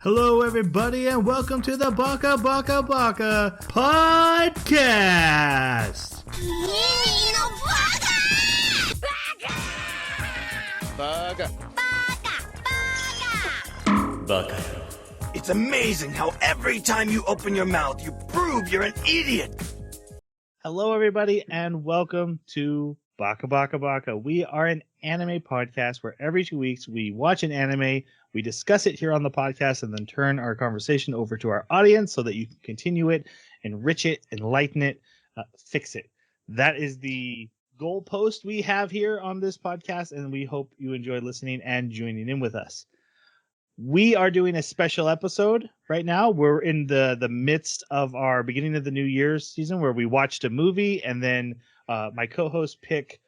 Hello, everybody, and welcome to the Baka podcast. Baka. It's amazing how every time you open your mouth, you prove you're an idiot. Hello, everybody, and welcome to Baka. We are an anime podcast where every 2 weeks we watch an anime, we discuss it here on the podcast, and then turn our conversation over to our audience so that you can continue it, enrich it, enlighten it, fix it. That is the goalpost we have here on this podcast, and we hope you enjoy listening and joining in with us. We are doing a special episode right now. We're in the midst of our beginning of the New Year's season where we watched a movie and then my co-hosts pick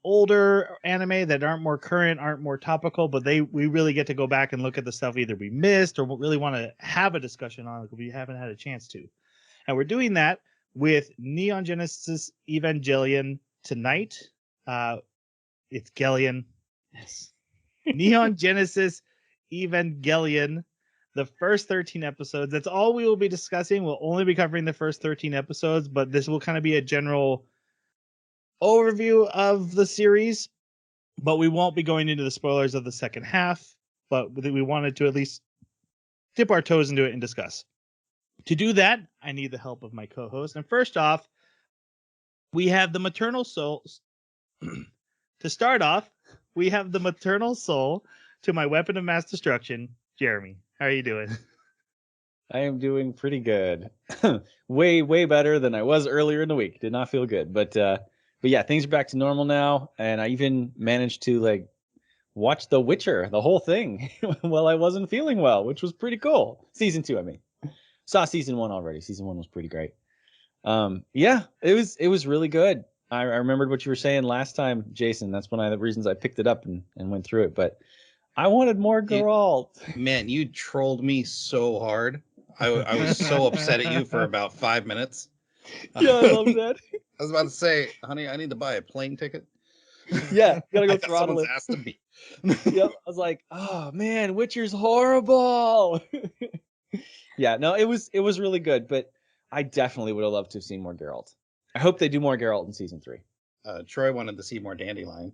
older anime that aren't more current, aren't more topical, but we really get to go back and look at the stuff either we missed or really want to have a discussion on because we haven't had a chance to. And we're doing that with Neon Genesis Evangelion tonight. It's Gellion. Yes. Neon Genesis Evangelion, the first 13 episodes. That's all we will be discussing. We'll only be covering the first 13 episodes, but this will kind of be a general overview of the series, but we won't be going into the spoilers of the second half, but we wanted to at least dip our toes into it and discuss. To do that, I need the help of my co-host. And first off, we have the maternal soul. To start off, we have the maternal soul to my weapon of mass destruction, Jeremy. How are you doing? I am doing pretty good. way better than I was earlier in the week. Did not feel good, but yeah, things are back to normal now, and I even managed to watch The Witcher, the whole thing, while I wasn't feeling well, which was pretty cool. Season 2, I mean. Saw season 1 already. Season 1 was pretty great. Yeah, it was really good. I remembered what you were saying last time, Jason. That's one of the reasons I picked it up and went through it, but I wanted more Geralt. Man, you trolled me so hard. I was so upset at you for about 5 minutes. Yeah, I love that. I was about to say, honey, I need to buy a plane ticket. Yeah, gotta go I got throttle someone's it. ass to beat. Yep, I was like, oh man, Witcher's horrible. Yeah, no, it was really good, but I definitely would have loved to have seen more Geralt. I hope they do more Geralt in season 3. Troy wanted to see more Dandelion.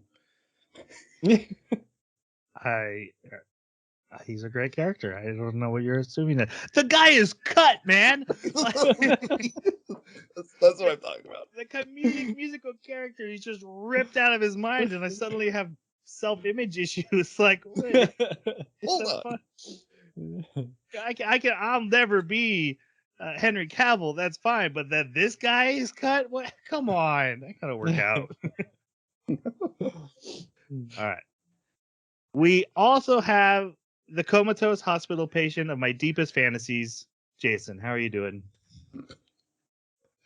He's a great character. I don't know what you're assuming. That the guy is cut, man. That's what I'm talking about. The comedic musical character, he's just ripped out of his mind, and I suddenly have self-image issues. Like, wait, Hold on. I'll never be Henry Cavill. That's fine, but that this guy is cut. What? Come on, that gotta work out. All right. We also have the comatose hospital patient of my deepest fantasies, Jason. How are you doing?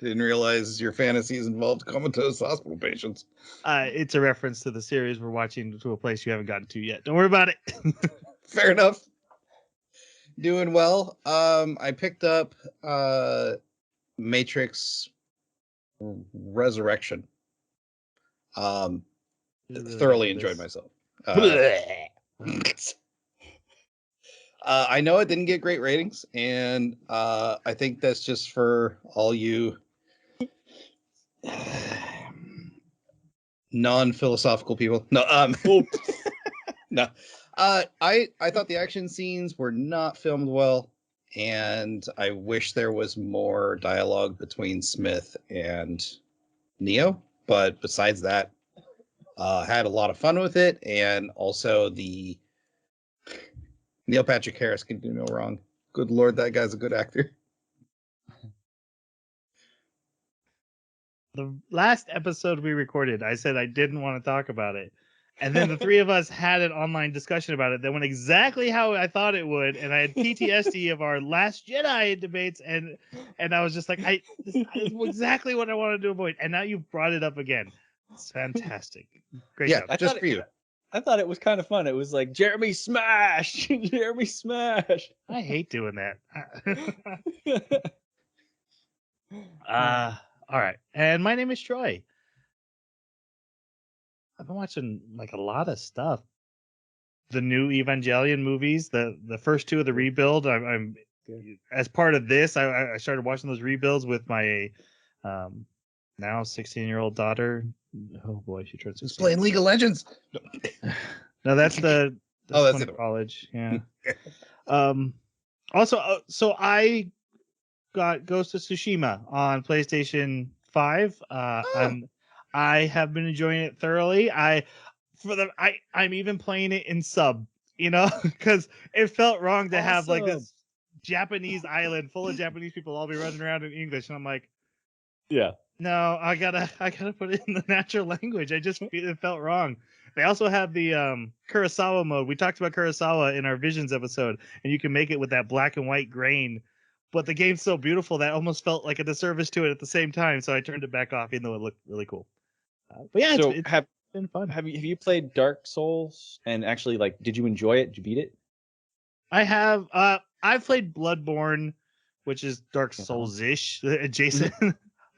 Didn't realize your fantasies involved comatose hospital patients. It's a reference to the series we're watching to a place you haven't gotten to yet. Don't worry about it. Fair enough. Doing well. I picked up Matrix Resurrection. Thoroughly enjoyed myself. I know it didn't get great ratings, and I think that's just for all you non-philosophical people. No, no. I thought the action scenes were not filmed well, and I wish there was more dialogue between Smith and Neo. But besides that, had a lot of fun with it, and also the Neil Patrick Harris can do no wrong. Good Lord, that guy's a good actor. The last episode we recorded, I said I didn't want to talk about it. And then the three of us had an online discussion about it that went exactly how I thought it would. And I had PTSD of our Last Jedi debates. And I was just like, this is exactly what I wanted to avoid. And now you brought it up again. It's fantastic. Great job. Just for you. I thought it was kind of fun. It was like, Jeremy smash! Jeremy smash! I hate doing that. All right. And my name is Troy. I've been watching a lot of stuff the new Evangelion movies, the first two of the rebuild. I'm as part of this. I started watching those rebuilds with my now 16-year-old daughter. Oh boy, she turns Who's 16. playing League of Legends? No, that's the Oh, that's one the in other college. Yeah. Also, so I got Ghost of Tsushima on PlayStation 5. I have been enjoying it thoroughly. I'm even playing it in sub, because it felt wrong to have like Awesome. this Japanese island full of Japanese people all be running around in English, and I'm like, Yeah. no, I gotta put it in the natural language. It felt wrong. They also have the Kurosawa mode. We talked about Kurosawa in our Visions episode, and you can make it with that black and white grain. But the game's so beautiful that almost felt like a disservice to it at the same time. So I turned it back off, even though it looked really cool. But yeah, So it's been fun. have you played Dark Souls and actually did you enjoy it? Did you beat it? I have. I've played Bloodborne, which is Dark Souls-ish adjacent.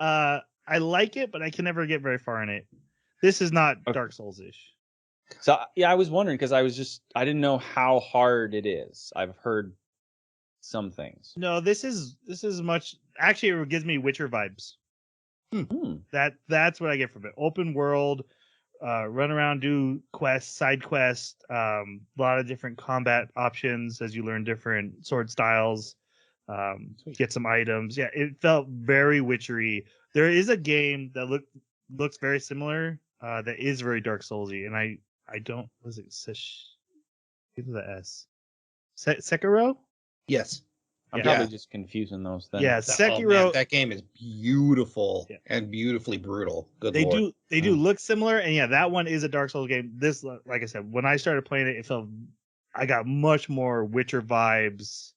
I like it, but I can never get very far in it. This is not Dark Souls-ish. So yeah, I was wondering because I didn't know how hard it is. I've heard some things. No, this is much. Actually, it gives me Witcher vibes. That's what I get from it. Open world, run around, do quests, side quests, a lot of different combat options as you learn different sword styles, get some items. Yeah, it felt very Witchery. There is a game that looks very similar, that is very Dark Soulsy, and I don't, was it either the S, Sekiro? Yes. I'm Yeah. probably just confusing those then. Yeah, Oh, Sekiro. man, that game is beautiful and beautifully brutal. Good They lord. do look similar, and yeah, that one is a Dark Souls game. This, like I said, when I started playing it, I got much more Witcher vibes,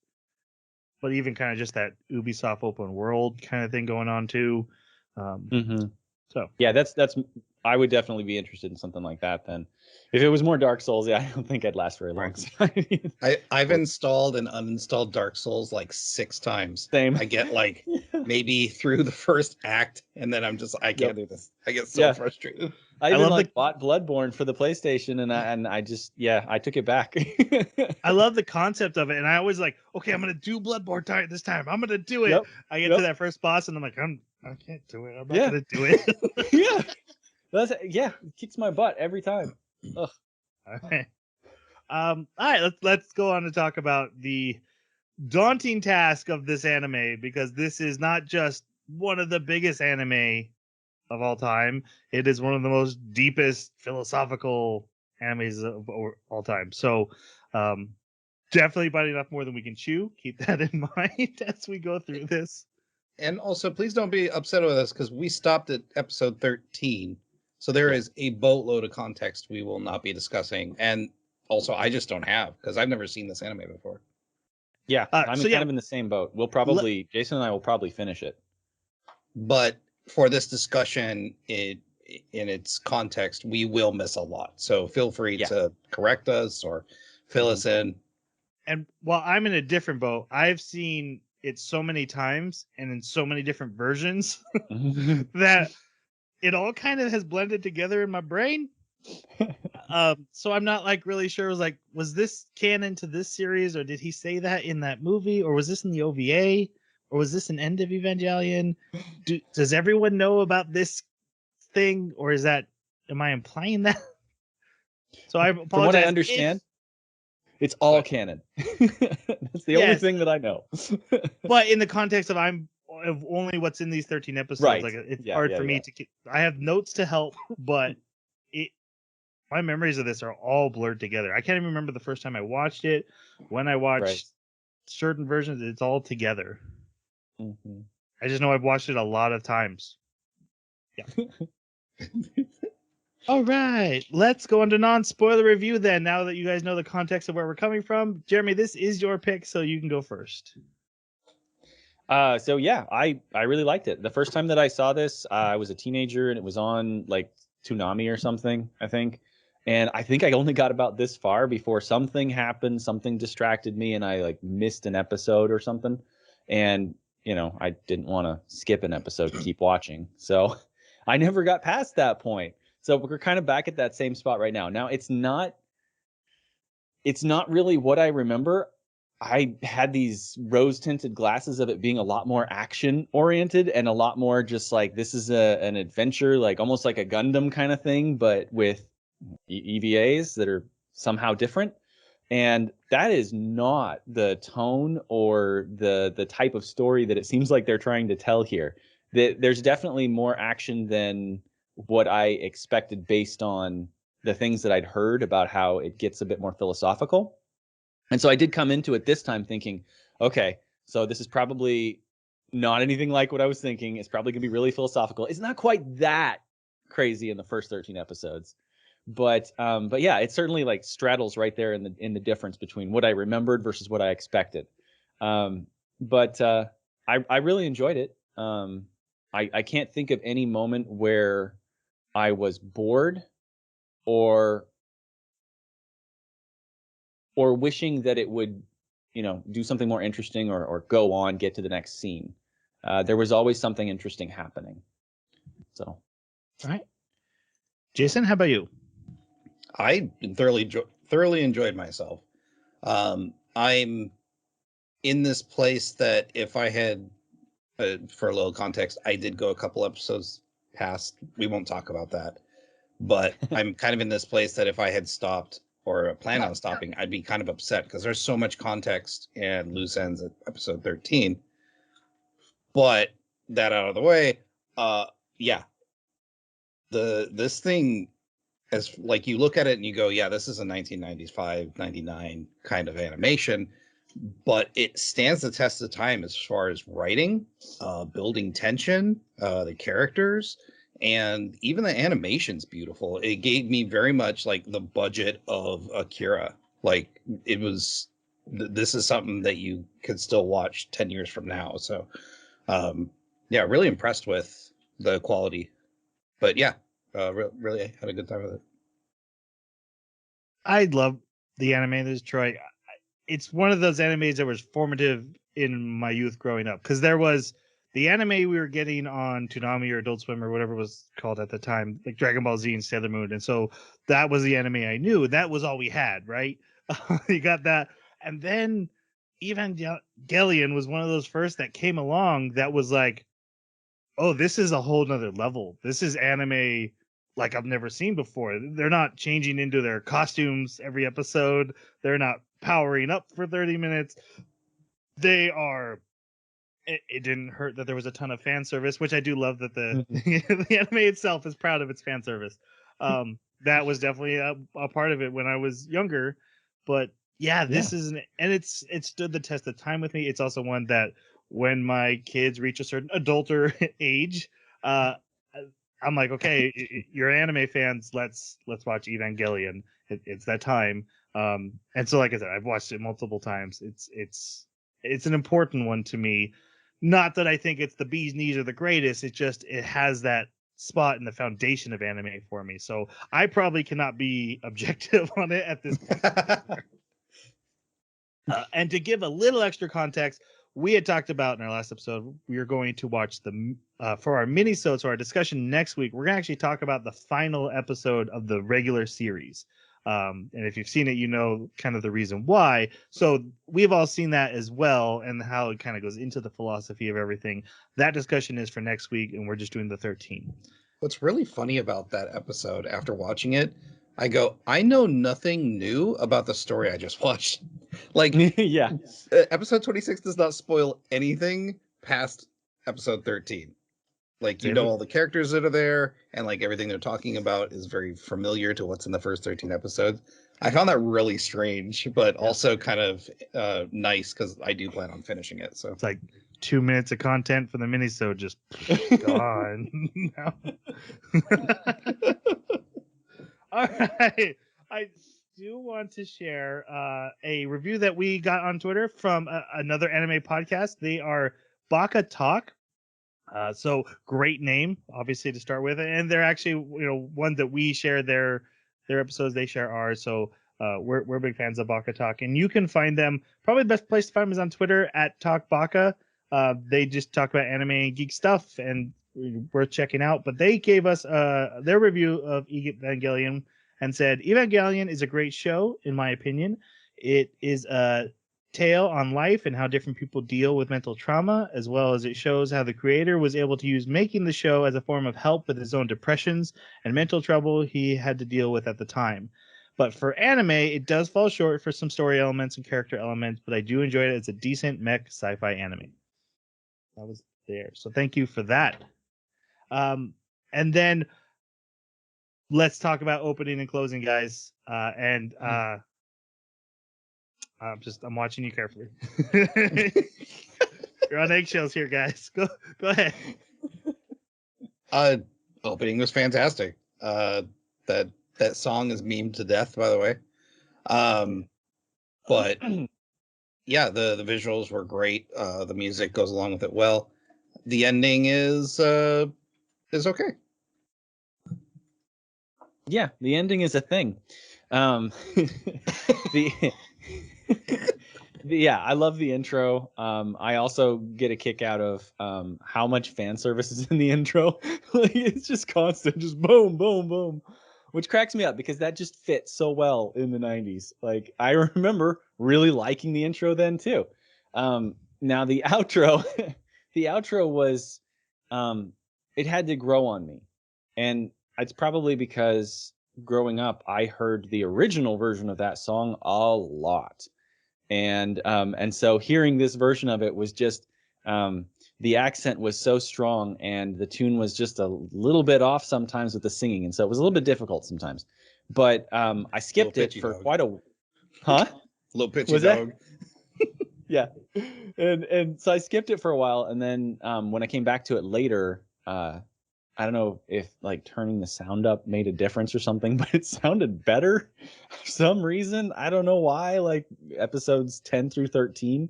but even kind of just that Ubisoft open world kind of thing going on too. So yeah, that's I would definitely be interested in something like that then. If it was more Dark Souls, yeah, I don't think I'd last very long. I've installed and uninstalled Dark Souls like 6 times. Same. I get like maybe through the first act, and then I'm just I can't do this. I get so frustrated. I even bought Bloodborne for the PlayStation, and I just I took it back. I love the concept of it, and I always like, okay, I'm gonna do Bloodborne this time. I'm gonna do it. I get to that first boss, and I'm like, I can't do it. I'm not gonna do it. It kicks my butt every time. Ugh. Okay. All right, let's go on to talk about the daunting task of this anime, because this is not just one of the biggest anime of all time. It is one of the most deepest philosophical animes of all time. So, definitely biting off more than we can chew. Keep that in mind as we go through this. And also, please don't be upset with us because we stopped at episode 13. So there is a boatload of context we will not be discussing. And also, I just don't have, because I've never seen this anime before. Yeah, I'm kind of in the same boat. We'll probably, Jason and I will probably finish it. But for this discussion, in its context, we will miss a lot. So feel free to correct us or fill us in. And while I'm in a different boat, I've seen it so many times and in so many different versions that it all kind of has blended together in my brain. So I'm not like really sure. Was this canon to this series, or did he say that in that movie, or was this in the OVA, or was this an end of Evangelion? Does everyone know about this thing, or am I implying that? So I apologize. From what I understand, it's all canon. That's the only thing that I know. But in the context of only what's in these 13 episodes, right. It's hard for me to keep. I have notes to help, but my memories of this are all blurred together. I can't even remember the first time I watched it. When I watched certain versions, it's all together. I just know I've watched it a lot of times. Yeah. All right, let's go into non-spoiler review then. Now that you guys know the context of where we're coming from, Jeremy, this is your pick, so you can go first. So yeah, I really liked it. The first time that I saw this, I was a teenager, and it was on like Toonami or something, I think. And I think I only got about this far before something happened, something distracted me, and I missed an episode or something. And I didn't want to skip an episode to keep watching, so I never got past that point. So we're kind of back at that same spot right now. Now it's not it's not really what I remember. I had these rose-tinted glasses of it being a lot more action-oriented and a lot more just like, this is an adventure, like almost like a Gundam kind of thing, but with EVAs that are somehow different. And that is not the tone or the type of story that it seems like they're trying to tell here. There's definitely more action than what I expected based on the things that I'd heard about how it gets a bit more philosophical. And so I did come into it this time thinking, okay, so this is probably not anything like what I was thinking. It's probably going to be really philosophical. It's not quite that crazy in the first 13 episodes. But yeah, it certainly like straddles right there in the difference between what I remembered versus what I expected. But I really enjoyed it. I can't think of any moment where I was bored or wishing that it would, do something more interesting or go on, get to the next scene. There was always something interesting happening. So, All right. Jason, how about you? I thoroughly enjoyed myself. I'm in this place that if I had, for a little context, I did go a couple episodes past. We won't talk about that. But I'm kind of in this place that if I had stopped or planned on stopping, I'd be kind of upset because there's so much context and loose ends at episode 13. But that out of the way, yeah, this thing, as like you look at it and you go, yeah, this is a 1995, 99 kind of animation, but it stands the test of time as far as writing, building tension, the characters, and even the animation's beautiful. It gave me very much like the budget of Akira. Like it was, this is something that you could still watch 10 years from now. So, yeah, really impressed with the quality. But yeah, really had a good time with it. I love the anime. This Troy. It's one of those animes that was formative in my youth growing up because there was the anime we were getting on Toonami or Adult Swim or whatever it was called at the time, like Dragon Ball Z and Sailor Moon, and so that was the anime I knew. That was all we had, right? You got that, and then Evangelion was one of those first that came along that was like, oh, this is a whole nother level. This is anime like I've never seen before. They're not changing into their costumes every episode. They're not powering up for 30 minutes. They are. It didn't hurt that there was a ton of fan service, which I do love that the the anime itself is proud of its fan service. That was definitely a part of it when I was younger. But yeah, this is it stood the test of time with me. It's also one that when my kids reach a certain adulter age, I'm like, okay, you're anime fans. Let's watch Evangelion. It's that time. And so, like I said, I've watched it multiple times. It's an important one to me. Not that I think it's the bee's knees or the greatest. It just it has that spot in the foundation of anime for me. So I probably cannot be objective on it at this point. And to give a little extra context, we had talked about in our last episode, we are going to watch the for our mini-sode, so our discussion next week, we're going to actually talk about the final episode of the regular series. And if you've seen it, you know kind of the reason why. So we've all seen that as well and how it kind of goes into the philosophy of everything. That discussion is for next week, and we're just doing the 13. What's really funny about that episode after watching it, I go, I know nothing new about the story I just watched. Like, yeah, episode 26 does not spoil anything past episode 13. Like, you know all the characters that are there, and like everything they're talking about is very familiar to what's in the first 13 episodes. I found that really strange, but also kind of nice because I do plan on finishing it. So it's like 2 minutes of content for the mini-sode just gone. All right. I do want to share a review that we got on Twitter from another anime podcast. They are Baka Talk. So great name, obviously, to start with, and they're actually one that we share their episodes. They share ours, so we're big fans of Baka Talk, and you can find them. Probably the best place to find them is on Twitter at Talk Baka. They just talk about anime and geek stuff, and worth checking out. But they gave us their review of Evangelion, and said, Evangelion is a great show, in my opinion. It is a tale on life and how different people deal with mental trauma, as well as it shows how the creator was able to use making the show as a form of help with his own depressions and mental trouble he had to deal with at the time. But for anime, it does fall short for some story elements and character elements, but I do enjoy it as a decent mech sci-fi anime. That was there. So thank you for that. And then let's talk about opening and closing, guys. I'm watching you carefully. You're on eggshells here, guys. Go ahead. Opening was fantastic. That song is memed to death, by the way. But yeah, the visuals were great. The music goes along with it well. The ending is okay. Yeah, the ending is a thing. Yeah, I love the intro. I also get a kick out of how much fan service is in the intro. Like, it's just constant, just boom, boom, boom, which cracks me up because that just fits so well in the 90s. Like, I remember really liking the intro then too. Now the outro, the outro was, it had to grow on me, and it's probably because growing up I heard the original version of that song a lot. And so hearing this version of it was just, the accent was so strong and the tune was just a little bit off sometimes with the singing, and so it was a little bit difficult sometimes. But I skipped it for quite a little pitchy was dog. Yeah, and so I skipped it for a while, and then when I came back to it later, I don't know if like turning the sound up made a difference or something, but it sounded better for some reason. I don't know why, like episodes 10 through 13.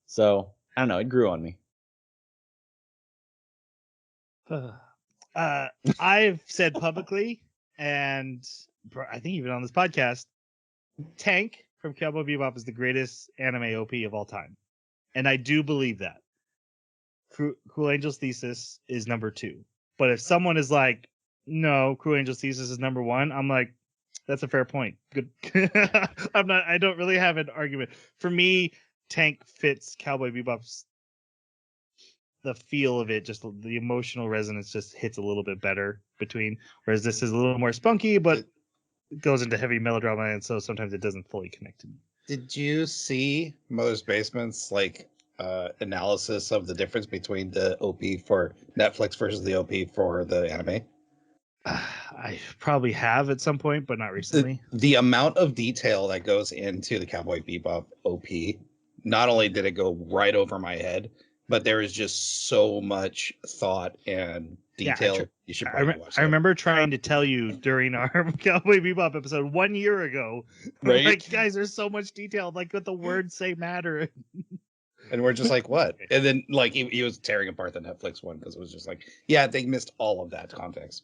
So I don't know. It grew on me. I've said publicly, and I think even on this podcast, Tank from Cowboy Bebop is the greatest anime OP of all time. And I do believe that. Cruel Angel's Thesis is number 2. But if someone is like, no, Cruel Angel's Thesis is number 1, I'm like, that's a fair point. Good. I don't really have an argument. For me, Tank fits Cowboy Bebop's, the feel of it, just the emotional resonance just hits a little bit better between, whereas this is a little more spunky, but it goes into heavy melodrama, and so sometimes it doesn't fully connect to me. Did you see Mother's Basement's analysis of the difference between the OP for Netflix versus the OP for the anime? I probably have at some point, but not recently. The amount of detail that goes into the Cowboy Bebop OP, not only did it go right over my head, but there is just so much thought and detail. Yeah, you should probably watch that. I remember trying to tell you during our Cowboy Bebop episode 1 year ago, right? Like, guys, there's so much detail, like what the words say matter. And we're just like, what? And then like he was tearing apart the Netflix one because it was just like, yeah, they missed all of that context.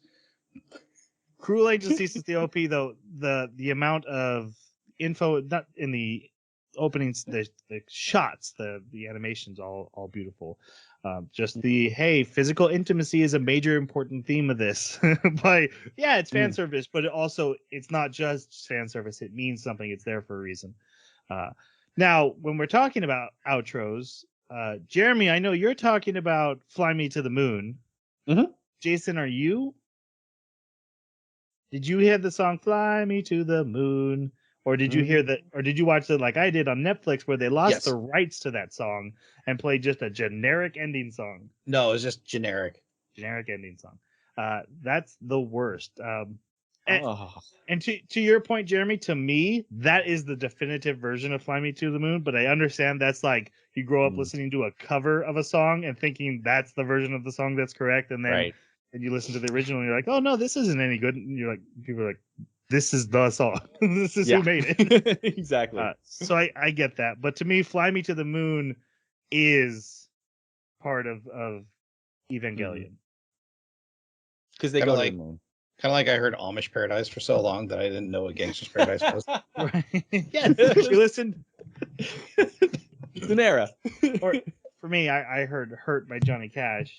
Cruel Angel's Thesis, the OP, though, the amount of info, not in the openings, the shots, the animations, all beautiful. Just the, hey, physical intimacy is a major important theme of this. It's fan service, but it's not just fan service. It means something. It's there for a reason. Now, when we're talking about outros, Jeremy, I know you're talking about Fly Me to the Moon. Mm-hmm. Jason, are you? Did you hear the song Fly Me to the Moon? Or did you hear that? Or did you watch it like I did on Netflix, where they lost the rights to that song and played just a generic ending song? No, it was just generic ending song. That's the worst. And to your point, Jeremy, to me, that is the definitive version of Fly Me to the Moon. But I understand that's like you grow up listening to a cover of a song and thinking that's the version of the song that's correct, and then and you listen to the original and you're like, oh no, this isn't any good. And you're like, people are like, this is the song. This is who made it. Exactly. So I get that. But to me, Fly Me to the Moon is part of Evangelion. Because they go to the moon. Kind of like I heard Amish Paradise for so long that I didn't know what Gangster's Paradise was. Yeah, you listened. It's an era. Or for me, I heard Hurt by Johnny Cash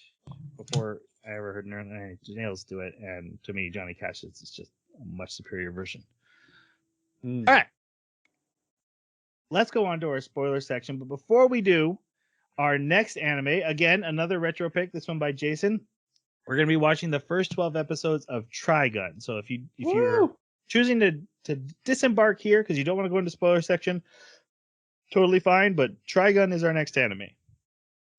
before I ever heard Nails do it. And to me, Johnny Cash is just a much superior version. Mm. All right. Let's go on to our spoiler section. But before we do, our next anime, again, another retro pick, this one by Jason. We're going to be watching the first 12 episodes of Trigun. So if you're choosing to disembark here because you don't want to go into spoiler section, totally fine. But Trigun is our next anime.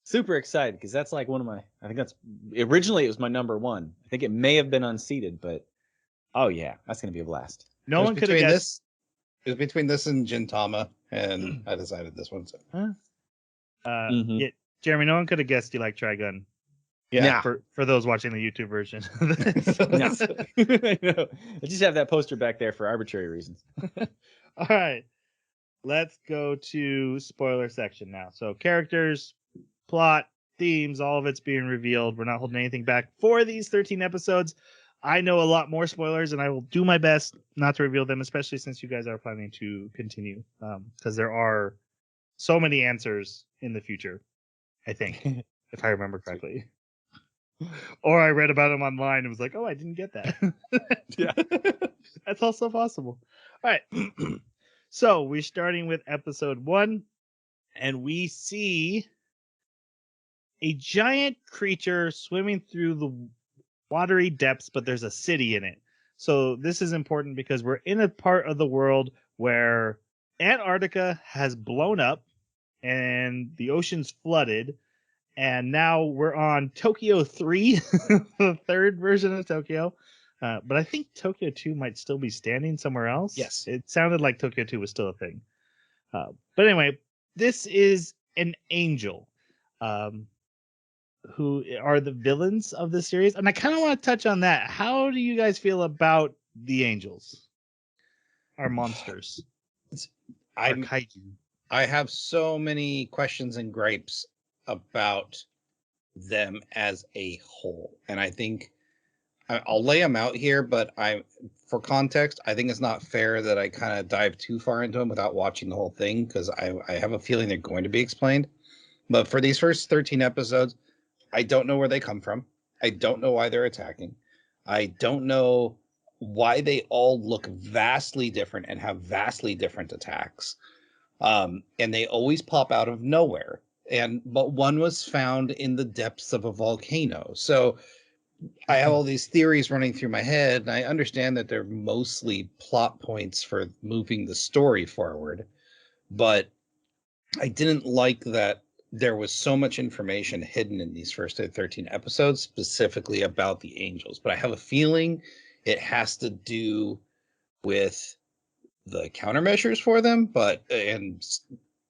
Super excited because that's like one of my. I think that's originally it was my number one. I think it may have been unseated, but oh yeah, that's gonna be a blast. No one could have guessed. It was between this and Gintama, and I decided this one. So. Yeah, Jeremy, no one could have guessed you like Trigun. Yeah. For those watching the YouTube version. I know. I just have that poster back there for arbitrary reasons. All right. Let's go to spoiler section now. So characters, plot, themes, all of it's being revealed. We're not holding anything back for these 13 episodes. I know a lot more spoilers, and I will do my best not to reveal them, especially since you guys are planning to continue, because there are so many answers in the future, I think, if I remember correctly. Or I read about them online and was like, oh, I didn't get that. Yeah. That's also possible. All right. So we're starting with episode 1, and we see a giant creature swimming through the watery depths, but there's a city in it. So this is important because we're in a part of the world where Antarctica has blown up and the ocean's flooded. And now we're on Tokyo 3, the third version of Tokyo. But I think Tokyo 2 might still be standing somewhere else. Yes. It sounded like Tokyo 2 was still a thing. But anyway, this is an angel. Who are the villains of the series. And I kind of want to touch on that. How do you guys feel about the angels? Our monsters. Our kaiju. I have so many questions and gripes about them as a whole. And I think I'll lay them out here, but for context, I think it's not fair that I kind of dive too far into them without watching the whole thing, because I have a feeling they're going to be explained. But for these first 13 episodes, I don't know where they come from. I don't know why they're attacking. I don't know why they all look vastly different and have vastly different attacks. And they always pop out of nowhere. But one was found in the depths of a volcano. So I have all these theories running through my head, and I understand that they're mostly plot points for moving the story forward. But I didn't like that there was so much information hidden in these first 13 episodes, specifically about the angels. But I have a feeling it has to do with the countermeasures for them, and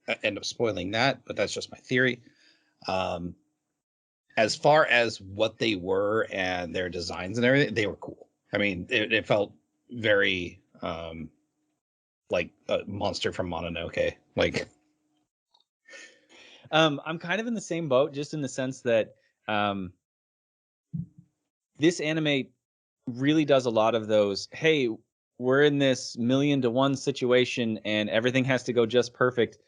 I end up spoiling that, but that's just my theory. As far as what they were and their designs and everything, they were cool. I mean, it felt very like a monster from Mononoke. Like, I'm kind of in the same boat, just in the sense that this anime really does a lot of those, hey, we're in this 1,000,000-to-1 situation and everything has to go just perfect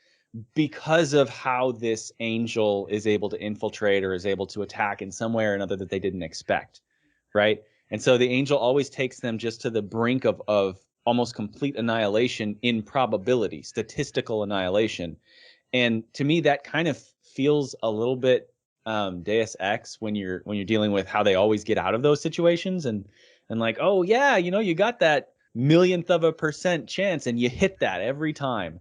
because of how this angel is able to infiltrate or is able to attack in some way or another that they didn't expect, right? And so the angel always takes them just to the brink of almost complete annihilation in probability, statistical annihilation. And to me, that kind of feels a little bit Deus Ex when you're dealing with how they always get out of those situations and like, oh yeah, you got that 1,000,000% chance and you hit that every time.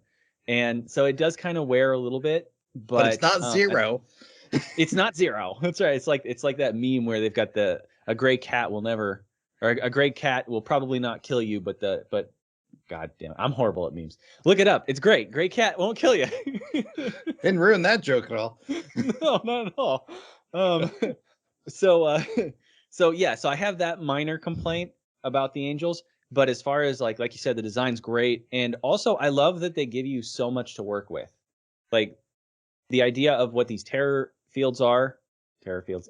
And so it does kind of wear a little bit, but it's not zero. It's not zero. That's right. It's like that meme where they've got a gray cat will never, or a gray cat will probably not kill you, but God damn it, I'm horrible at memes. Look it up. It's great. Gray cat won't kill you. Didn't ruin that joke at all. No, not at all. So I have that minor complaint about the angels, but as far as like you said, the design's great, and also I love that they give you so much to work with, like the idea of what these terror fields are. Terror fields,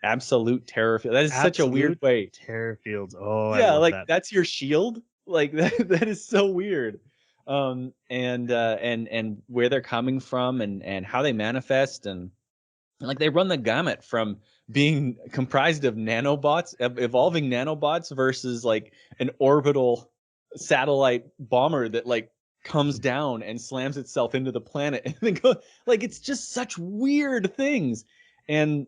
absolute terror field. That is such a weird way. Terror fields. Oh, yeah, I love like that. That's your shield. Like that is so weird. And where they're coming from and how they manifest, and like they run the gamut from being comprised of nanobots, evolving nanobots, versus like an orbital satellite bomber that like comes down and slams itself into the planet, and then go, like, it's just such weird things. And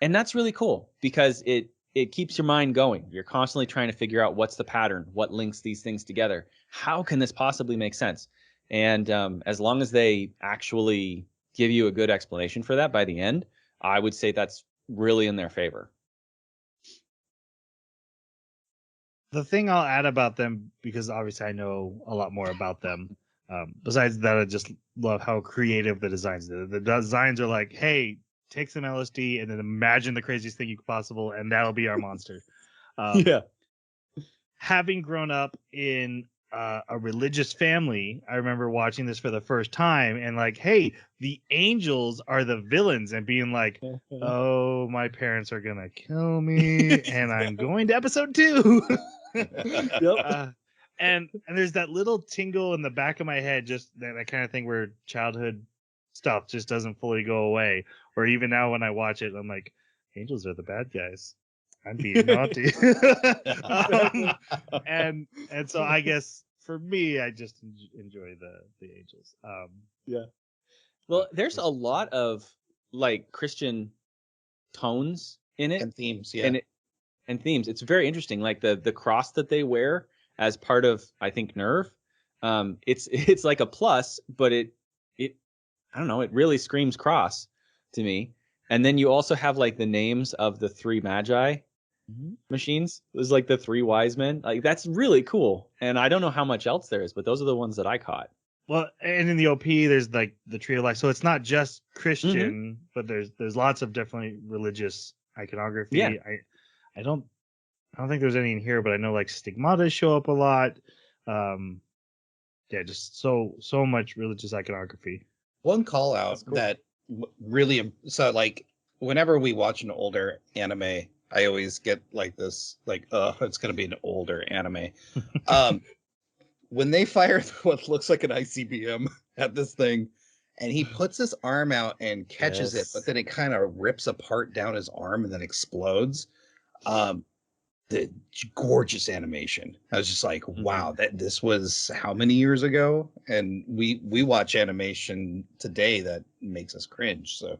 that's really cool because it keeps your mind going. You're constantly trying to figure out what's the pattern, what links these things together, how can this possibly make sense. And as long as they actually give you a good explanation for that by the end, I would say that's really in their favor. The thing I'll add about them, because obviously I know a lot more about them, besides that, I just love how creative the designs are. The designs are like, hey, take some LSD and then imagine the craziest thing you could possible, and that'll be our monster. Yeah. Having grown up in a religious family, I remember watching this for the first time and like, hey, the angels are the villains, and being like, oh, my parents are gonna kill me, and I'm going to episode 2. Yep. And there's that little tingle in the back of my head, just that kind of thing where childhood stuff just doesn't fully go away. Or even now when I watch it, I'm like, angels are the bad guys. I'm being naughty. And so I guess for me, I just enjoy the angels. Yeah. Well, there's a lot of like Christian tones in it And themes, yeah. And themes. It's very interesting. Like the cross that they wear as part of, I think, Nerve. It's like a plus, but it I don't know, it really screams cross to me. And then you also have like the names of the 3 magi machines. It was like the 3 wise men. Like, that's really cool. And I don't know how much else there is, but those are the ones that I caught. Well, and in the OP, there's like the Tree of Life, so it's not just Christian, but there's lots of definitely religious iconography. Yeah. I don't think there's any in here, but I know like stigmata show up a lot. Yeah, just so much religious iconography. One call out cool. that really, so like whenever we watch an older anime, I always get like this, like, it's gonna be an older anime. When they fire what looks like an ICBM at this thing, and he puts his arm out and catches it, but then it kind of rips apart down his arm and then explodes. The gorgeous animation. I was just like, wow, this was how many years ago? And we watch animation today that makes us cringe. So,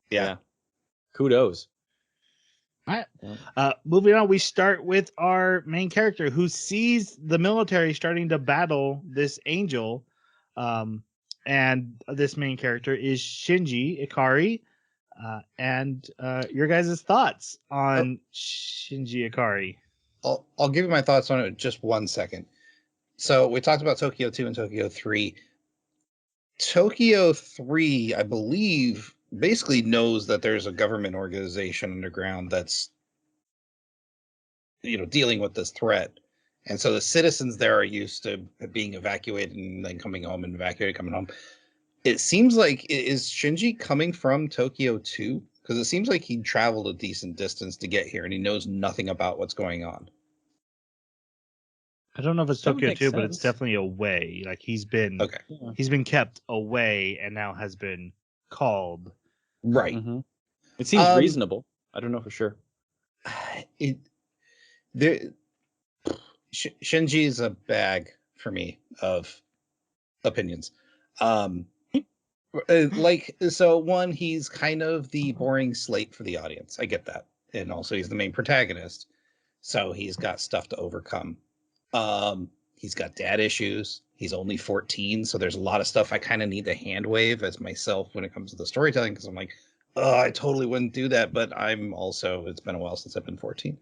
yeah. Kudos. All right. Moving on, we start with our main character who sees the military starting to battle this angel. And this main character is Shinji Ikari. And your guys' thoughts on Shinji Ikari. I'll give you my thoughts on it in just 1 second. So we talked about Tokyo 2 and Tokyo 3. Tokyo 3, I believe, basically knows that there's a government organization underground that's, dealing with this threat. And so the citizens there are used to being evacuated and then coming home, and evacuated, coming home. It seems like, is Shinji coming from Tokyo 2? Because it seems like he traveled a decent distance to get here and he knows nothing about what's going on. I don't know if it's Tokyo 2, but it's definitely away. Like he's been kept away and now has been called. Right. Mm-hmm. It seems reasonable. I don't know for sure. Shinji is a bag for me of opinions. So one, he's kind of the boring slate for the audience. I get that. And also he's the main protagonist. So he's got stuff to overcome. He's got dad issues. He's only 14. So there's a lot of stuff I kind of need to hand wave as myself when it comes to the storytelling. Cause I'm like, oh, I totally wouldn't do that. But I'm also, it's been a while since I've been 14.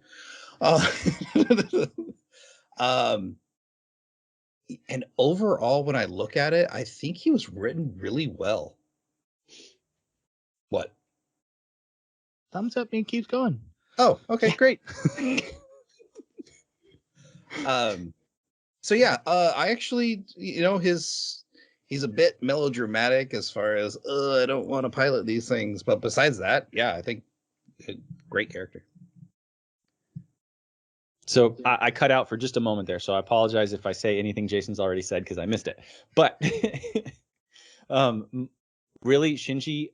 And overall, when I look at it, I think he was written really well. What? Thumbs up and keeps going. Oh, okay, great. So yeah, I actually, he's a bit melodramatic as far as, I don't want to pilot these things. But besides that, yeah, I think great character. So I cut out for just a moment there. So I apologize if I say anything Jason's already said because I missed it. But really, Shinji,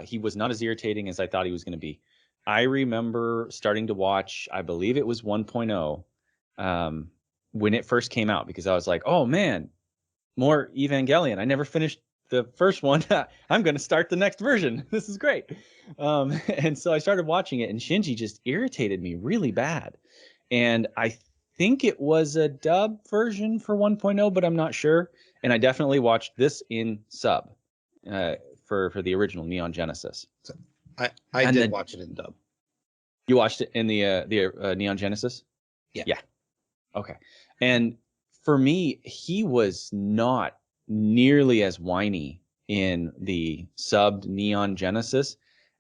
he was not as irritating as I thought he was going to be. I remember starting to watch, I believe it was 1.0, when it first came out, because I was like, oh man, more Evangelion. I never finished the first one. I'm going to start the next version. This is great. And so I started watching it, and Shinji just irritated me really bad. And I think it was a dub version for 1.0, but I'm not sure. And I definitely watched this in sub for the original Neon Genesis. So I did watch it in dub. You watched it in the Neon Genesis? Yeah. Okay. And for me, he was not nearly as whiny in the subbed Neon Genesis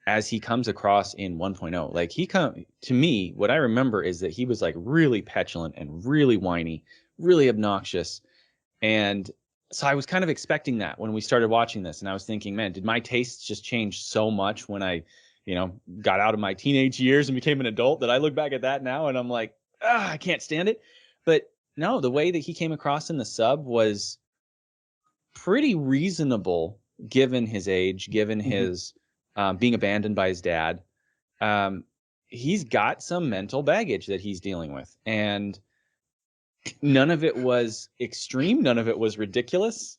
as he comes across in 1.0. Like to me, what I remember is that he was like really petulant and really whiny, really obnoxious. And so I was kind of expecting that when we started watching this. And I was thinking, man, did my tastes just change so much when I, got out of my teenage years and became an adult, that I look back at that now and I'm like, I can't stand it. But no, the way that he came across in the sub was pretty reasonable given his age, given his being abandoned by his dad. He's got some mental baggage that he's dealing with, and none of it was extreme. None of it was ridiculous.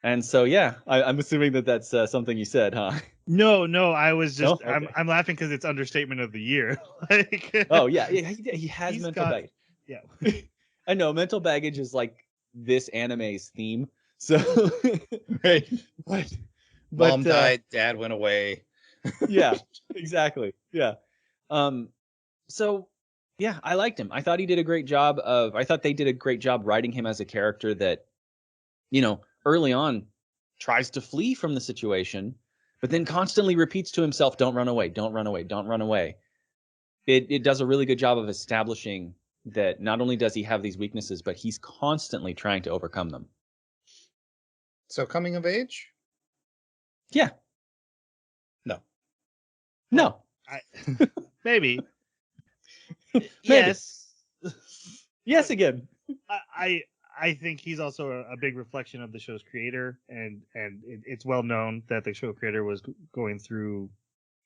And so, yeah, I'm assuming that that's something you said, huh? No, I was just No? Okay. I'm laughing because it's understatement of the year. Like, Oh yeah, he has mental baggage. Yeah, I know mental baggage is like this anime's theme. So, Right. but Mom died, dad went away. Yeah, exactly. Yeah. So yeah, I liked him. I thought they did a great job writing him as a character that, early on tries to flee from the situation, but then constantly repeats to himself, don't run away, don't run away, don't run away. It does a really good job of establishing that not only does he have these weaknesses, but he's constantly trying to overcome them. So coming of age? Yeah. No. No. Maybe. Maybe. Yes. Yes again. I think he's also a big reflection of the show's creator, and it's well known that the show creator was going through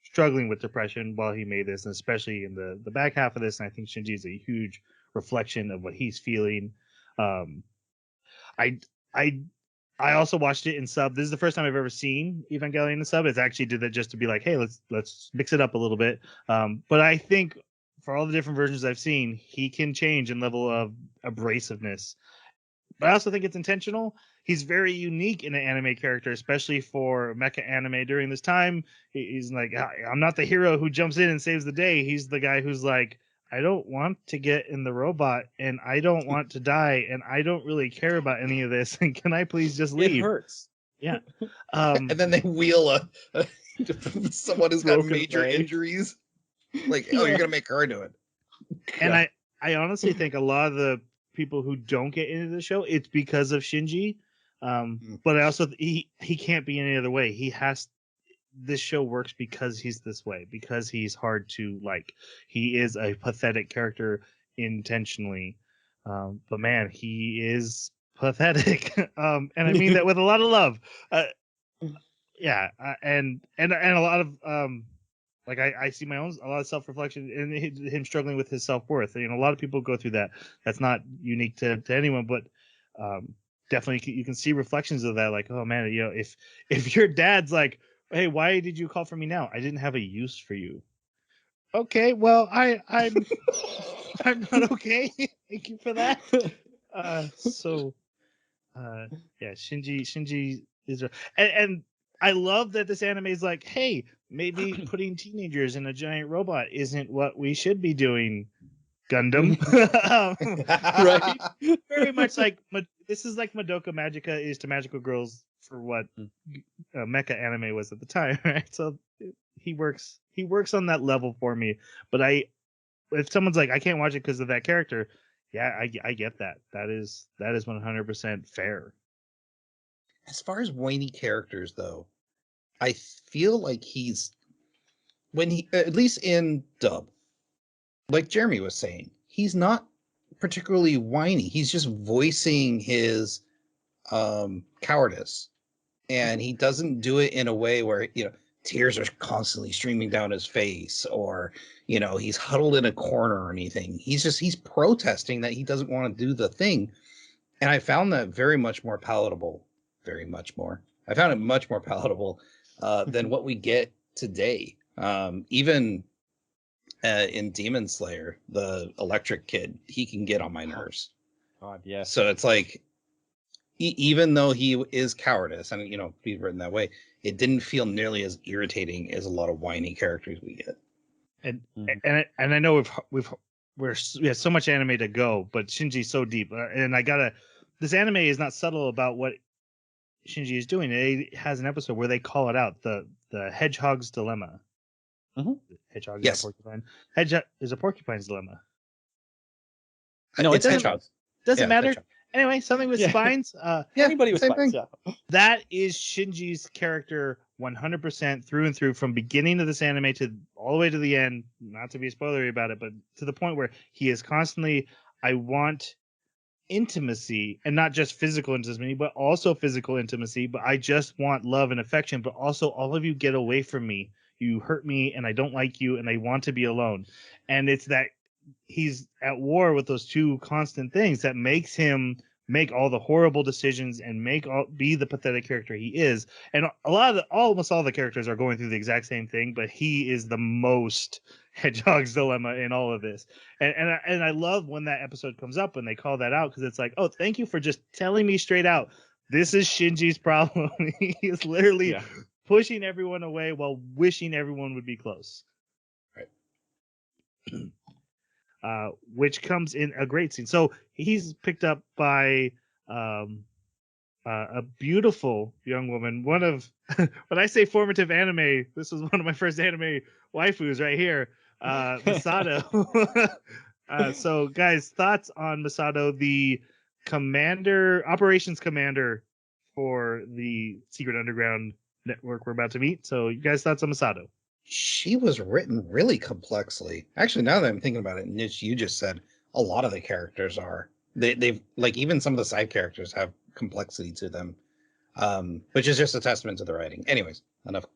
struggling with depression while he made this, and especially in the back half of this. And I think Shinji is a huge reflection of what he's feeling. I also watched it in sub. This is the first time I've ever seen Evangelion in sub. It's actually did that just to be like, hey, let's mix it up a little bit. But I think for all the different versions I've seen, he can change in level of abrasiveness. But I also think it's intentional. He's very unique in an anime character, especially for mecha anime during this time. He's like, I'm not the hero who jumps in and saves the day. He's the guy who's like, I don't want to get in the robot, and I don't want to die, and I don't really care about any of this. And can I please just leave? It hurts. Yeah. And then they wheel someone who's got Broken major leg. injuries. Like, oh, you're gonna make her do it. And I honestly think a lot of the people who don't get into the show, it's because of Shinji. But I also he can't be any other way. This show works because he's this way, because he's hard to like. He is a pathetic character intentionally. But man, he is pathetic. And I mean that with a lot of love. Yeah, and a lot of like I see a lot of self-reflection in him struggling with his self-worth. A lot of people go through that. That's not unique to anyone, but definitely you can see reflections of that. Like, oh man, if your dad's like, hey, why did you call for me now? I didn't have a use for you. Okay, well, I'm I'm not okay. Thank you for that. Yeah, Shinji is and I love that this anime is like, hey, maybe putting teenagers in a giant robot isn't what we should be doing. Gundam. Right? Very much like this is like Madoka Magica is to Magical Girls for what mecha anime was at the time, right? So he works on that level for me. But if someone's like, I can't watch it because of that character, yeah, I get that. That is 100% fair. As far as whiny characters, though, I feel like when he, at least in dub, like Jeremy was saying, he's not particularly whiny. He's just voicing his cowardice. and he doesn't do it in a way where, you know, tears are constantly streaming down his face, or, you know, he's huddled in a corner or anything. He's protesting that he doesn't want to do the thing. And I found that very much more palatable. Very much more. I found it much more palatable than what we get today. Even in Demon Slayer, the electric kid, he can get on my nerves. God, yes. So it's like, even though he is cowardice, and, you know, he's written that way, it didn't feel nearly as irritating as a lot of whiny characters we get. And I know we have so much anime to go, but Shinji's so deep, and this anime is not subtle about what Shinji is doing. It has an episode where they call it out, the hedgehog's dilemma. Mm-hmm. Hedgehog Yes. is a porcupine. Hedgehog is a porcupine's dilemma. No, it's hedgehogs. Doesn't Yeah, matter. hedgehog. Anyway, something with spines. Yeah, Anybody with same spikes, thing. yeah. That is Shinji's character 100% through and through, from beginning of this anime to all the way to the end. Not to be spoilery about it, but to the point where he is constantly, I want intimacy, and not just physical intimacy, but also physical intimacy. But I just want love and affection. But also, all of you get away from me. You hurt me, and I don't like you, and I want to be alone. And it's that he's at war with those two constant things that makes him make all the horrible decisions and be the pathetic character he is. And almost all the characters are going through the exact same thing, but he is the most hedgehog's dilemma in all of this. And I love when that episode comes up and they call that out, because it's like, oh, thank you for just telling me straight out, this is Shinji's problem. He is literally pushing everyone away while wishing everyone would be close. Right. Which comes in a great scene. So he's picked up by a beautiful young woman. One of, when I say formative anime, this was one of my first anime waifus right here, Masato. So guys, thoughts on Masato, the operations commander for the Secret Underground network we're about to meet. So you guys, thoughts on Masato? She was written really complexly. Actually, now that I'm thinking about it, Niche, you just said a lot of the characters are. They've like, even some of the side characters have complexity to them, which is just a testament to the writing. Anyways, enough.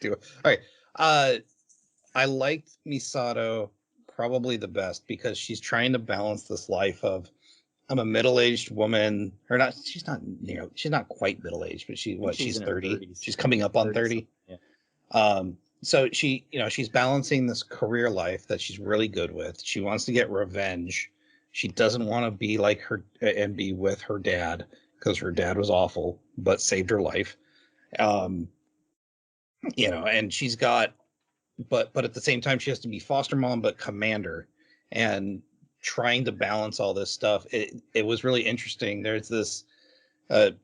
All right. I liked Misato probably the best because she's trying to balance this life of, I'm a middle-aged woman, or not. She's not quite middle-aged, but she's 30. She's coming up on 30. Yeah. So she's balancing this career life that she's really good with. She wants to get revenge. She doesn't want to be like her and be with her dad, because her dad was awful, but saved her life. And she's got, but at the same time, she has to be foster mom, but commander, and trying to balance all this stuff. It was really interesting. There's an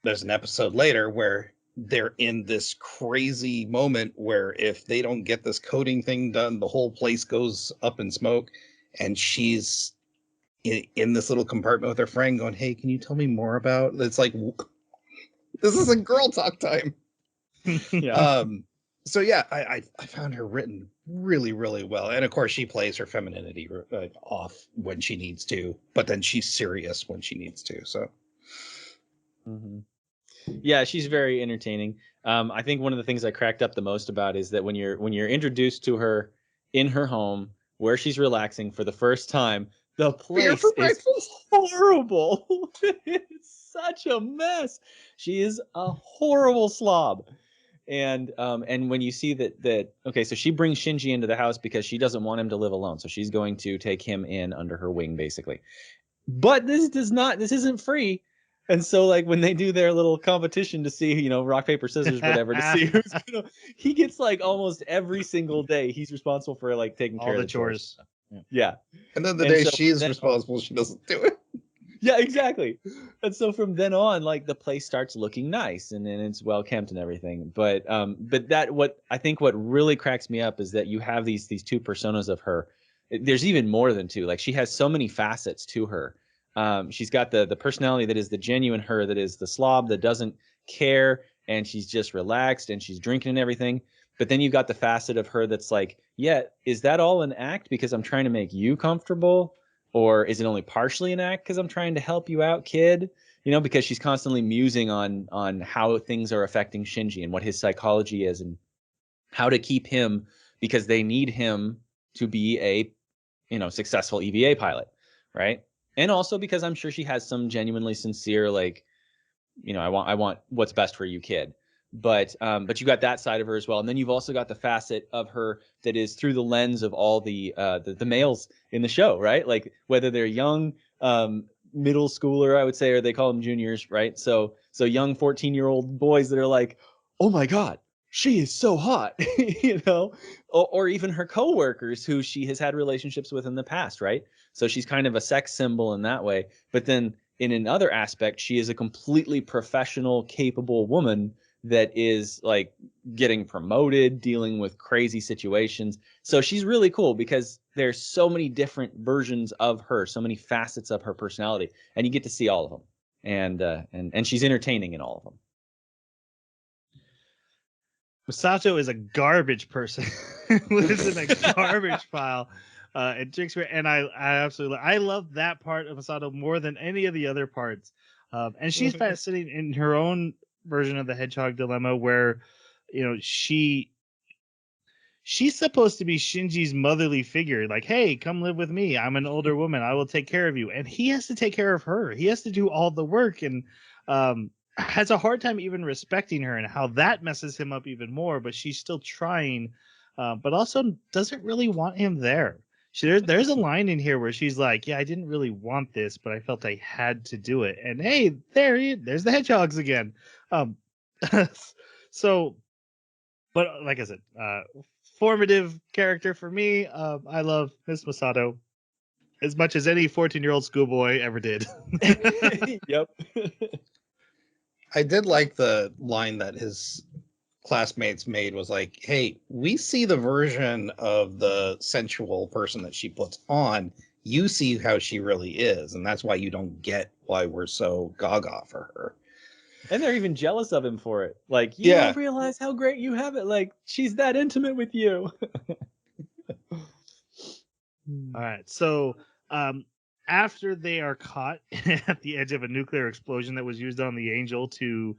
episode later where they're in this crazy moment where if they don't get this coding thing done, the whole place goes up in smoke, and she's in this little compartment with her friend going, hey, can you tell me more about, it's like, this isn't girl talk time. Yeah. So yeah, I found her written really, really well. And of course she plays her femininity off when she needs to, but then she's serious when she needs to. So Mm-hmm. Yeah, she's very entertaining. I think one of the things I cracked up the most about is that when you're introduced to her in her home where she's relaxing for the first time, the place is horrible. It's such a mess. She is a horrible slob. And when you see that okay, so she brings Shinji into the house because she doesn't want him to live alone. So she's going to take him in under her wing, basically. But this isn't free. And so, like, when they do their little competition to see, rock, paper, scissors, whatever, to see who's he gets, like, almost every single day, he's responsible for, like, taking care of the chores. Yeah. And then the day she is responsible, she doesn't do it. Yeah, exactly. And so from then on, like, the place starts looking nice and it's well kept and everything. But what really cracks me up is that you have these two personas of her. There's even more than two. Like, she has so many facets to her. She's got the personality that is the genuine her, that is the slob that doesn't care, and she's just relaxed and she's drinking and everything. But then you've got the facet of her that's like, yeah, is that all an act because I'm trying to make you comfortable? Or is it only partially an act because I'm trying to help you out, kid? you know, because she's constantly musing on how things are affecting Shinji and what his psychology is and how to keep him, because they need him to be a, you know, successful EVA pilot, right? And also because I'm sure she has some genuinely sincere, like, you know, I want what's best for you, kid. But you got that side of her as well, and then you've also got the facet of her that is through the lens of all the males in the show, right? Like whether they're young, middle schooler, I would say, or they call them juniors, right? So young 14-year-old boys that are like, oh my god, she is so hot, you know, or even her coworkers who she has had relationships with in the past, right? So she's kind of a sex symbol in that way, but then in another aspect, she is a completely professional, capable woman that is like getting promoted, dealing with crazy situations. So she's really cool because there's so many different versions of her, so many facets of her personality, and you get to see all of them. And she's entertaining in all of them. Masato is a garbage person. Lives in a garbage file. And drinks beer, and I absolutely I love that part of Masato more than any of the other parts. And she's fascinating in her own version of the Hedgehog dilemma, where you know she's supposed to be Shinji's motherly figure, like, hey, come live with me. I'm an older woman. I will take care of you. And he has to take care of her. He has to do all the work, and has a hard time even respecting her, and how that messes him up even more. But she's still trying, but also doesn't really want him there. There's a line in here where she's like, yeah, I didn't really want this, but I felt I had to do it. And hey, there's the hedgehogs again. So, but like I said, formative character for me. I love Miss Masato as much as any 14-year-old schoolboy ever did. Yep. I did like the line that his classmates made was like, hey, we see the version of the sensual person that she puts on. You see how she really is, and that's why you don't get why we're so gaga for her. And they're even jealous of him for it. Like, you don't realize how great you have it. Like, she's that intimate with you. All right. So after they are caught at the edge of a nuclear explosion that was used on the Angel to,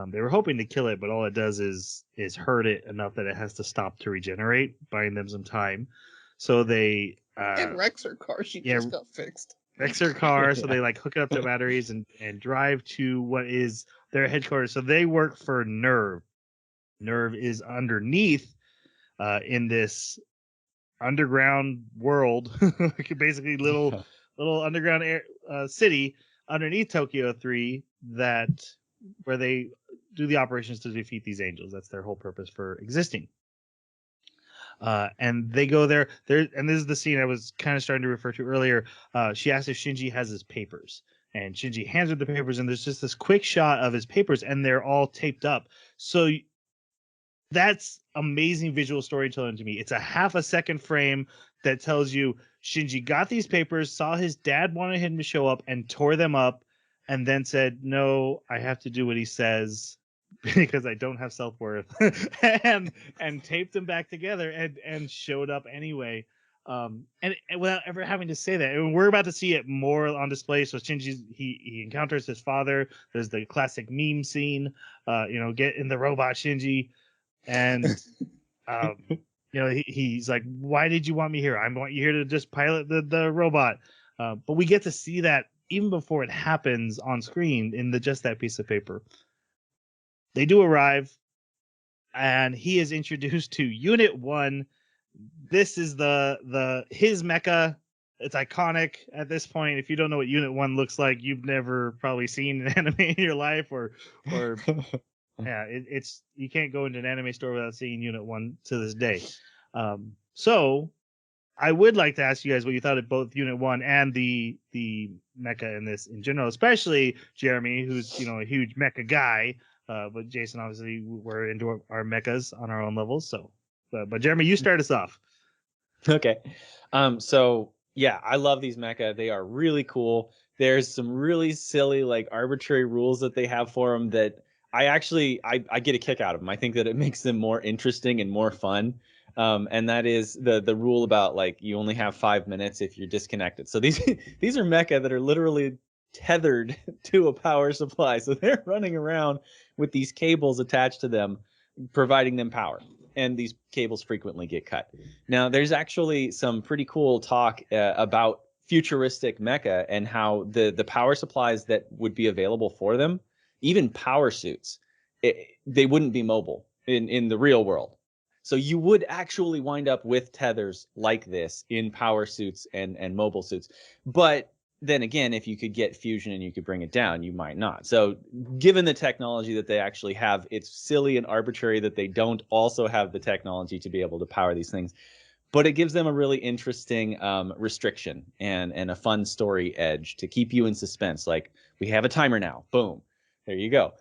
they were hoping to kill it, but all it does is hurt it enough that it has to stop to regenerate, buying them some time. So they and wrecks her car. She just got fixed. Wrecks her car, so they like hook it up to batteries and drive to what is their headquarters. So they work for Nerve. Nerve is underneath in this underground world, basically little underground city underneath Tokyo 3, that where they do the operations to defeat these angels. That's their whole purpose for existing. And they go there. And this is the scene I was kind of starting to refer to earlier. She asks if Shinji has his papers, and Shinji hands her the papers, and there's just this quick shot of his papers, and they're all taped up. So that's amazing visual storytelling to me. It's a half a second frame that tells you Shinji got these papers, saw his dad wanted him to show up, and tore them up, and then said, no, I have to do what he says because I don't have self-worth, and taped them back together and showed up anyway. And without ever having to say that. And we're about to see it more on display. So Shinji, he encounters his father. There's the classic meme scene, get in the robot, Shinji. And he's like, why did you want me here? I want you here to just pilot the robot. But we get to see that even before it happens on screen in just that piece of paper. They do arrive, and he is introduced to Unit 1. This is his mecha. It's iconic at this point. If you don't know what Unit 1 looks like, you've never probably seen an anime in your life, or yeah, it's you can't go into an anime store without seeing Unit 1 to this day. So I would like to ask you guys what you thought of both Unit 1 and the mecha in this in general, especially Jeremy, who's a huge mecha guy. But Jason, obviously, we're into our mechas on our own levels. So, but Jeremy, you start us off. Okay. So yeah, I love these mecha. They are really cool. There's some really silly, like arbitrary rules that they have for them that I get a kick out of them. I think that it makes them more interesting and more fun. And that is the rule about like you only have 5 minutes if you're disconnected. So these are mecha that are literally tethered to a power supply. So they're running around with these cables attached to them, providing them power. And these cables frequently get cut. Now, there's actually some pretty cool talk about futuristic mecha and how the power supplies that would be available for them, even power suits, they wouldn't be mobile in the real world. So you would actually wind up with tethers like this in power suits and mobile suits. But then again, if you could get fusion and you could bring it down, you might not. So given the technology that they actually have, it's silly and arbitrary that they don't also have the technology to be able to power these things. But it gives them a really interesting restriction and a fun story edge to keep you in suspense. Like, we have a timer now. Boom. There you go.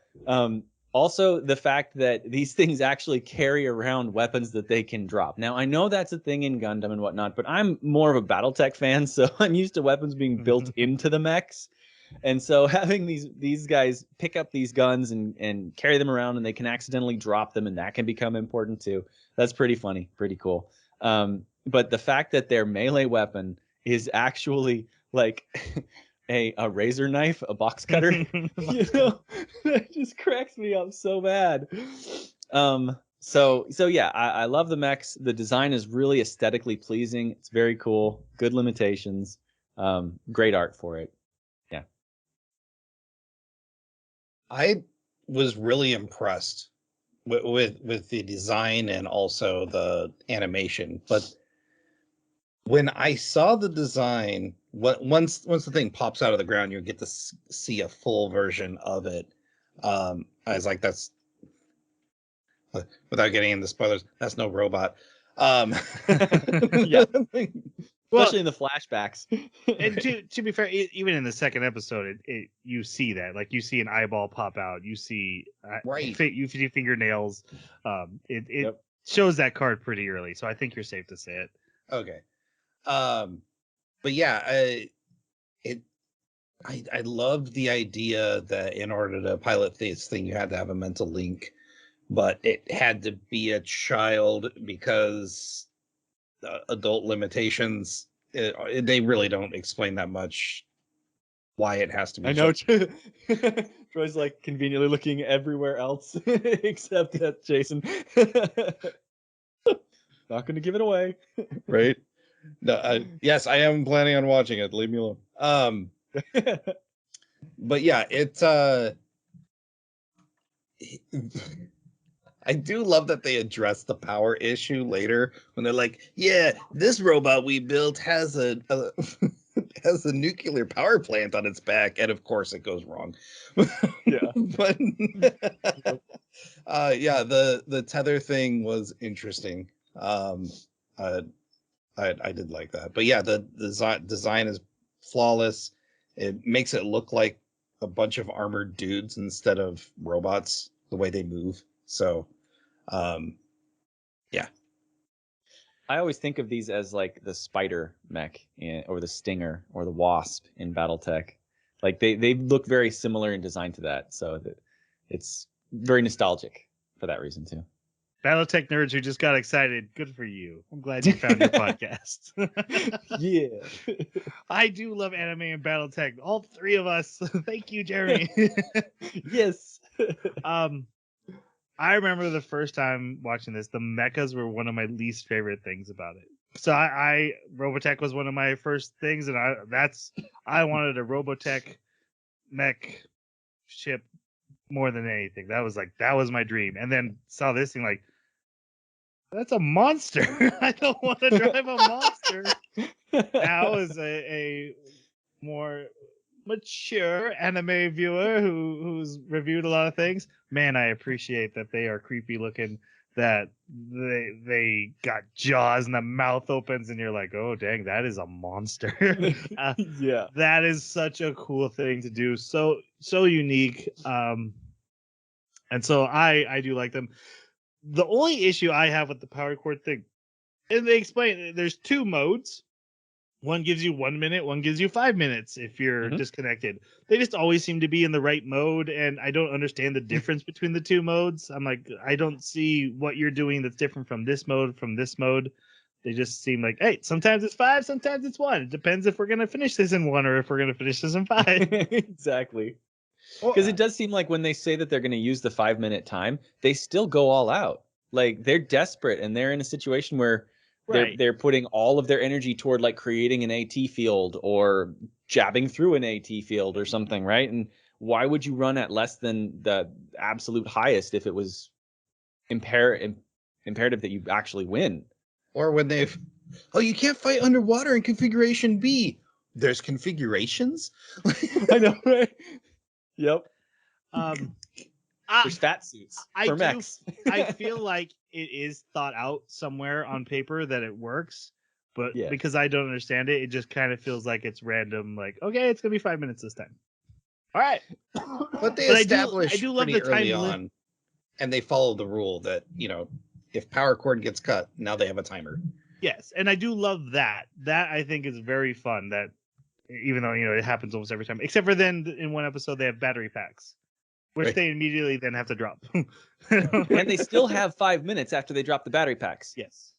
Also, the fact that these things actually carry around weapons that they can drop. Now, I know that's a thing in Gundam and whatnot, but I'm more of a BattleTech fan, so I'm used to weapons being built into the mechs. And so having these guys pick up these guns and carry them around, and they can accidentally drop them, and that can become important too. That's pretty funny, pretty cool. But the fact that their melee weapon is actually like a razor knife, a box cutter, that just cracks me up so bad. So yeah, I love the mechs. The design is really aesthetically pleasing. It's very cool. Good limitations. Great art for it. Yeah. I was really impressed with the design and also the animation, but when I saw the design, once the thing pops out of the ground, you get to see a full version of it. I was like, that's, without getting into spoilers, that's no robot. Yeah. Especially in the flashbacks. And to be fair, even in the second episode, you see that, like, you see an eyeball pop out, you see Right. you see fingernails. It Yep. shows that card pretty early, so I think you're safe to say it. Okay. But yeah, I loved the idea that in order to pilot this thing, you had to have a mental link, but it had to be a child because adult limitations. They really don't explain that much why it has to be. I know. Troy's like conveniently looking everywhere else except at Jason. Not going to give it away. Right? No, yes, I am planning on watching it. Leave me alone. But yeah, it's I do love that they address the power issue later when they're like, "Yeah, this robot we built has a has a nuclear power plant on its back," and of course it goes wrong. Yeah. But yeah, the tether thing was interesting. I did like that. But yeah, the design is flawless. It makes it look like a bunch of armored dudes instead of robots, the way they move. So, yeah. I always think of these as like the spider mech or the stinger or the wasp in BattleTech. Like they look very similar in design to that. So it's very nostalgic for that reason too. BattleTech nerds who just got excited, good for you. I'm glad you found your podcast. Yeah. I do love anime and BattleTech. All three of us. Thank you, Jeremy. Yes. I remember the first time watching this, the mechas were one of my least favorite things about it. So I Robotech was one of my first things, and I wanted a Robotech mech ship more than anything. That was my dream. And then saw this thing, like, that's a monster. I don't want to drive a monster. Now is a more mature anime viewer who's reviewed a lot of things. Man, I appreciate that they are creepy looking, that they got jaws and the mouth opens and you're like, oh dang, that is a monster. Yeah. That is such a cool thing to do. So unique. And so I do like them. The only issue I have with the power cord thing, and they explain there's two modes. One gives you 1 minute, one gives you 5 minutes if you're disconnected. They just always seem to be in the right mode, and I don't understand the difference between the two modes. I'm like, I don't see what you're doing that's different from this mode, They just seem like, hey, sometimes it's 5, sometimes it's 1. It depends if we're gonna finish this in 1 or if we're gonna finish this in 5. Exactly. Because it does seem like when they say that they're going to use the 5-minute time, they still go all out. Like they're desperate and they're in a situation where they're putting all of their energy toward like creating an AT field or jabbing through an AT field or something, right? And why would you run at less than the absolute highest if it was imperative that you actually win? Or when they've, oh, you can't fight underwater in configuration B. There's configurations? I know, right? Yep. There's fat suits for mechs. I feel like it is thought out somewhere on paper that it works, but because I don't understand it, it just kind of feels like it's random. Like, okay, it's gonna be 5 minutes this time. All right, but they established I do love pretty the time early on, and they followed the rule that if power cord gets cut, now they have a timer. Yes, and I do love that. That I think is very fun. That even though it happens almost every time, except for then in one episode they have battery packs, which they immediately then have to drop. And they still have 5 minutes after they drop the battery packs. Yes.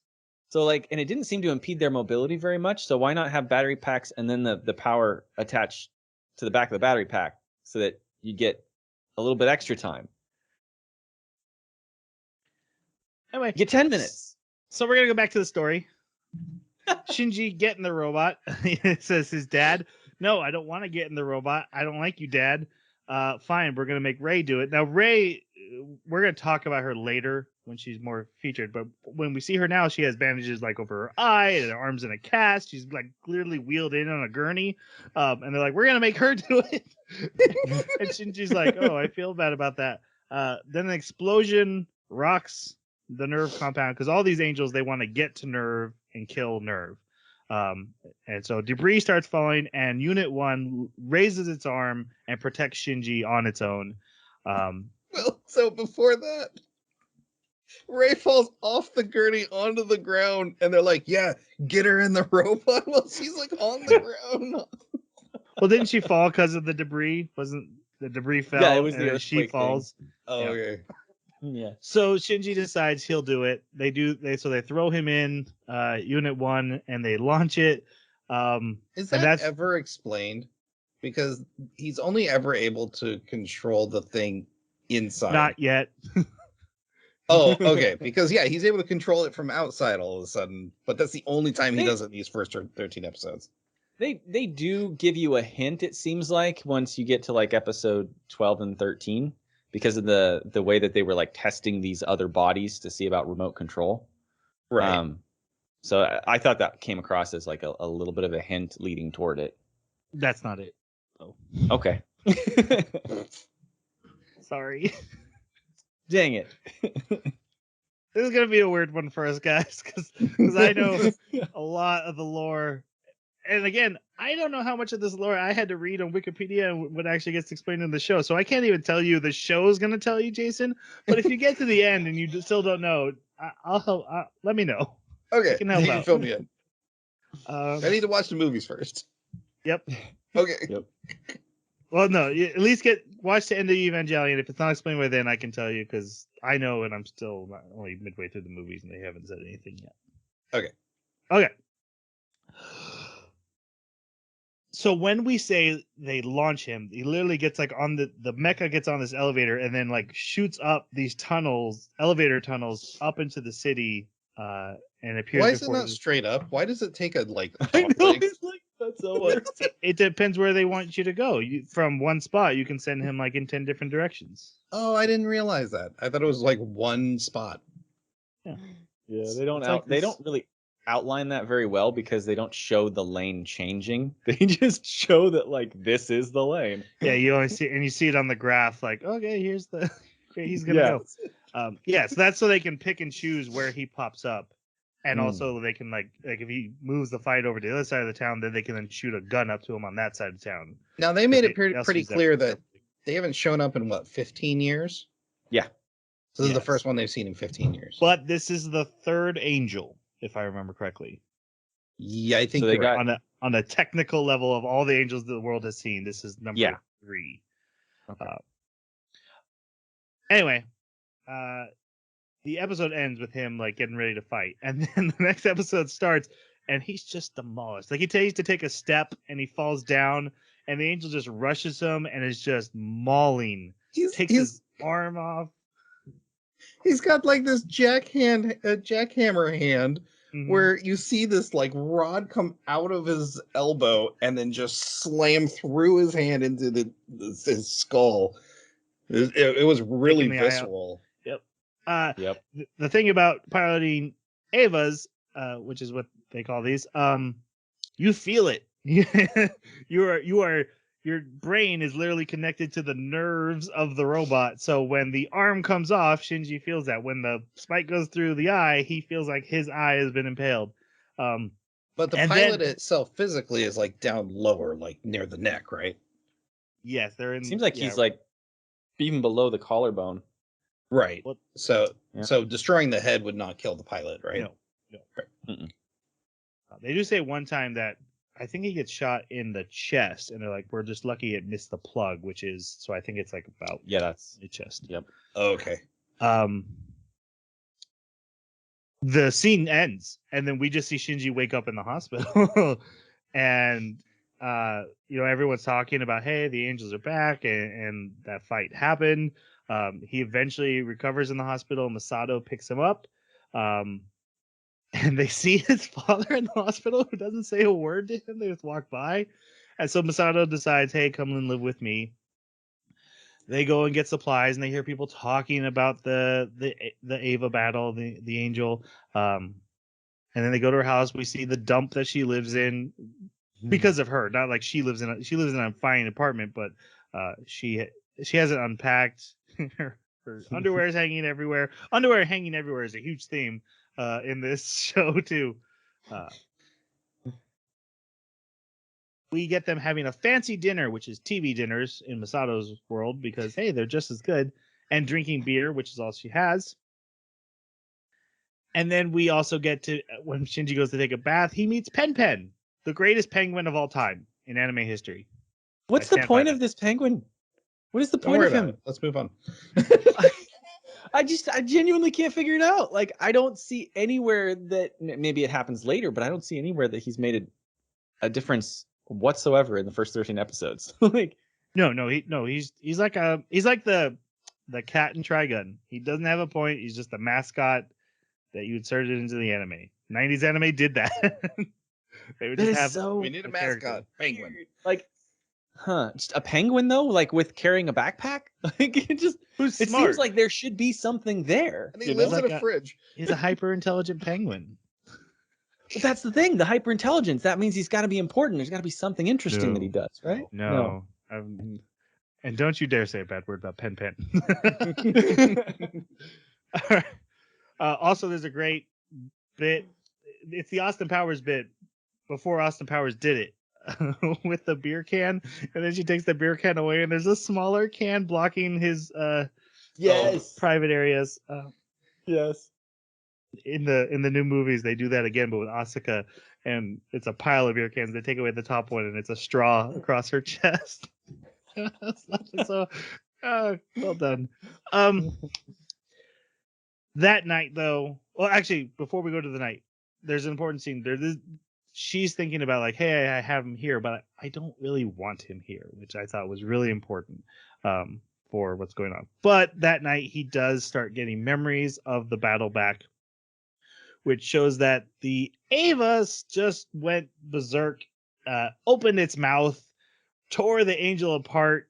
So and it didn't seem to impede their mobility very much. So why not have battery packs and then the power attached to the back of the battery pack so that you get a little bit extra time? Anyway, you get 10 minutes. So we're gonna go back to the story. Shinji get in the robot. Says his dad, "No, I don't want to get in the robot. I don't like you, Dad." Fine, we're gonna make Rei do it. Now Rei, we're gonna talk about her later when she's more featured, but when we see her now, she has bandages like over her eye and her arms in a cast. She's like clearly wheeled in on a gurney, and they're like, "We're gonna make her do it." And Shinji's like, "Oh, I feel bad about that." Then an explosion rocks the Nerve compound because all these angels, they want to get to Nerve and kill Nerve. And so debris starts falling, and Unit 1 raises its arm and protects Shinji on its own. Well, so before that, Rei falls off the gurney onto the ground, and they're like, "Yeah, get her in the robot." Well, she's like on the ground. Well, didn't she fall because of the debris? Wasn't the debris fell? Yeah, it was and the she falls. Thing. Oh, yeah. Okay. Yeah. So Shinji decides he'll do it. They throw him in Unit 1 and they launch it. Is that ever explained? Because he's only ever able to control the thing inside. Not yet. Oh, okay. Because he's able to control it from outside all of a sudden, but that's the only time he does it in these first 13 episodes. They do give you a hint, it seems like, once you get to like episode 12 and 13. Because of the way that they were like testing these other bodies to see about remote control. Right. So I thought that came across as like a little bit of a hint leading toward it. That's not it. Oh. Okay. Sorry. Dang it. This is going to be a weird one for us guys because I know a lot of the lore. And again, I don't know how much of this lore I had to read on Wikipedia and what actually gets explained in the show. So I can't even tell you the show is going to tell you, Jason. But if you get to the end and you still don't know, I'll help. Let me know. Okay. I can help out. Fill me in. I need to watch the movies first. Yep. Okay. Yep. Well, no, you at least watch the end of Evangelion. If it's not explained by then, I can tell you because I know, and I'm still not only midway through the movies and they haven't said anything yet. Okay. So when we say they launch him, he literally gets like on the mecha gets on this elevator and then like shoots up these elevator tunnels up into the city, and appears. Why is it not straight up? Why does it take a like? I know, it's like that's so weird. It depends where they want you to go. From one spot, you can send him like in 10 different directions. Oh, I didn't realize that. I thought it was like one spot. Yeah, they don't they don't really outline that very well because they don't show the lane changing. They just show that like this is the lane. Yeah, you only see it on the graph. Like, okay, he's gonna go. So that's so they can pick and choose where he pops up, and also they can like if he moves the fight over to the other side of the town, then they can then shoot a gun up to him on that side of town. Now they made it pretty clear that they haven't shown up in 15 years. Yeah. So this is the first one they've seen in 15 years. But this is the third angel, if I remember correctly. Yeah, I think so they got on a technical level of all the angels the world has seen. This is number 3. Okay. Anyway, the episode ends with him like getting ready to fight, and then the next episode starts, and he's just demolished. Like he takes to take a step, and he falls down, and the angel just rushes him, and is just mauling. Takes his arm off. He's got like this jackhammer hand, where you see this like rod come out of his elbow and then just slam through his hand into his skull. It was really visceral. Yep. Yep. The thing about piloting Evas, which is what they call these, you feel it. Your brain is literally connected to the nerves of the robot. So when the arm comes off, Shinji feels that. When the spike goes through the eye, he feels like his eye has been impaled. But the pilot itself physically is like down lower, like near the neck, right? Yes, they're in. Seems like he's like even below the collarbone. Right. Well, so destroying the head would not kill the pilot, right? No. Right. They do say one time that I think he gets shot in the chest, and they're like, "We're just lucky it missed the plug," which is so. I think it's like about that's the chest. Yep. Oh, okay. The scene ends, and then we just see Shinji wake up in the hospital, and everyone's talking about, hey, the angels are back, and that fight happened. He eventually recovers in the hospital. Masato picks him up. And they see his father in the hospital who doesn't say a word to him. They just walk by. And so Masato decides, hey, come and live with me. They go and get supplies, and they hear people talking about the Eva battle, the angel. And then they go to her house. We see the dump that she lives in because of her. Not like she lives in a fine apartment, but she hasn't unpacked. Her underwear is hanging everywhere. Underwear hanging everywhere is a huge theme in this show too. We get them having a fancy dinner, which is TV dinners in Masato's world, because hey, they're just as good, and drinking beer, which is all she has. And then we also get to when Shinji goes to take a bath, he meets Pen, the greatest penguin of all time in anime history. What's the point of this penguin? What is the point of him? Let's move on. I genuinely can't figure it out. Like, I don't see anywhere that maybe it happens later, but I don't see anywhere that he's made a difference whatsoever in the first 13 episodes. Like, he's like the cat in Trigun. He doesn't have a point. He's just a mascot that you inserted into the anime. 90s anime did that. They would just have we need a mascot penguin. Like, just a penguin though, like with carrying a backpack. Like it seems like there should be something there. And he lives in a fridge. He's a hyper intelligent penguin. But that's the thing. The hyper intelligence. That means he's got to be important. There's got to be something interesting that he does, right? No. And don't you dare say a bad word about Pen. Also, there's a great bit. It's the Austin Powers bit before Austin Powers did it. With the beer can, and then she takes the beer can away, and there's a smaller can blocking his private areas. Yes. In the new movies, they do that again, but with Asuka, and it's a pile of beer cans. They take away the top one, and it's a straw across her chest. So, well done. That night, though. Well, actually, before we go to the night, there's an important scene. She's thinking about like, hey, I have him here, but I don't really want him here, which I thought was really important for what's going on. But that night he does start getting memories of the battle back, which shows that the Evas just went berserk, opened its mouth, tore the angel apart,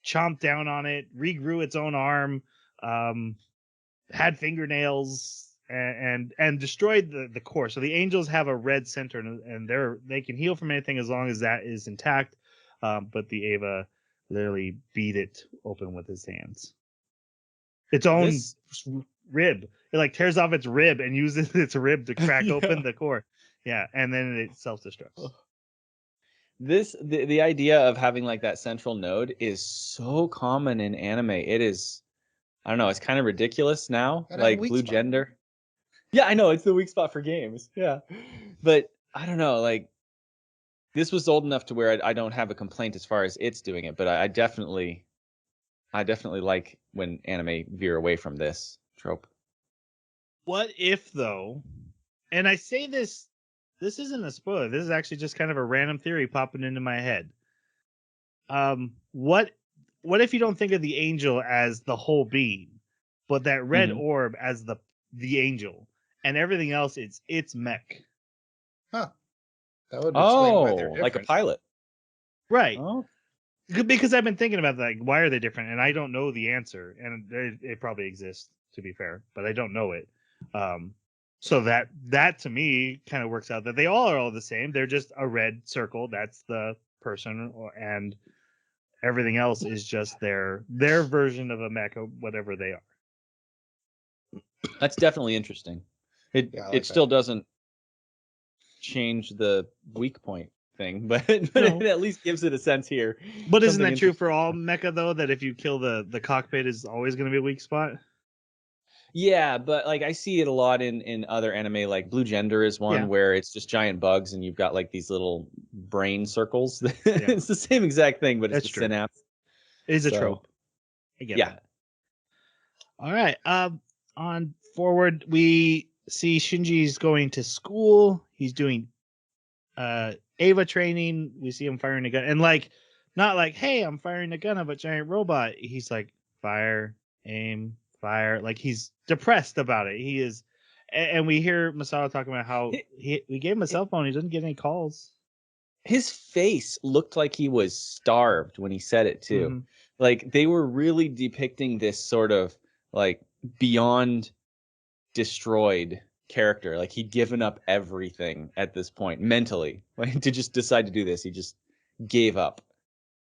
chomped down on it, regrew its own arm, had fingernails, and destroyed the core. So the angels have a red center, and they can heal from anything as long as that is intact. But the Eva literally beat it open with his hands. Its own rib. It like tears off its rib and uses its rib to crack open the core. Yeah, and then it self-destructs. The idea of having like that central node is so common in anime. It is, I don't know, it's kind of ridiculous now. Like Blue Gender. Yeah, I know, it's the weak spot for games. Yeah. But I don't know, like this was old enough to where I don't have a complaint as far as it's doing it, but I definitely like when anime veer away from this trope. What if though? And I say this isn't a spoiler. This is actually just kind of a random theory popping into my head. What if you don't think of the angel as the whole being, but that red orb as the angel, and everything else it's mech. Huh. That would explain why they're different. Like a pilot. Right. Oh. Because I've been thinking about that, like, why are they different? And I don't know the answer. And it probably exists, to be fair, but I don't know it. So that to me kind of works out that they all are all the same. They're just a red circle. That's the person, and everything else is just their version of a mech, or whatever they are. That's definitely interesting. It still doesn't change the weak point thing, but it at least gives it a sense here. But isn't that true for all mecha though? That if you kill the cockpit is always going to be a weak spot? Yeah, but like I see it a lot in other anime, like Blue Gender is one where it's just giant bugs and you've got like these little brain circles. It's the same exact thing, but it's just synapse. It is a trope. I get that. All right. On forward, we see Shinji's going to school. He's doing Ava training. We see him firing a gun, and like not like, hey, I'm firing a gun of a giant robot. He's like, fire, aim, fire. Like he's depressed about it. He is, and we hear Masato talking about how we gave him a cell phone. He doesn't get any calls. His face looked like he was starved when he said it too. Like they were really depicting this sort of like beyond destroyed character. Like he'd given up everything at this point mentally, like to just decide to do this. He just gave up.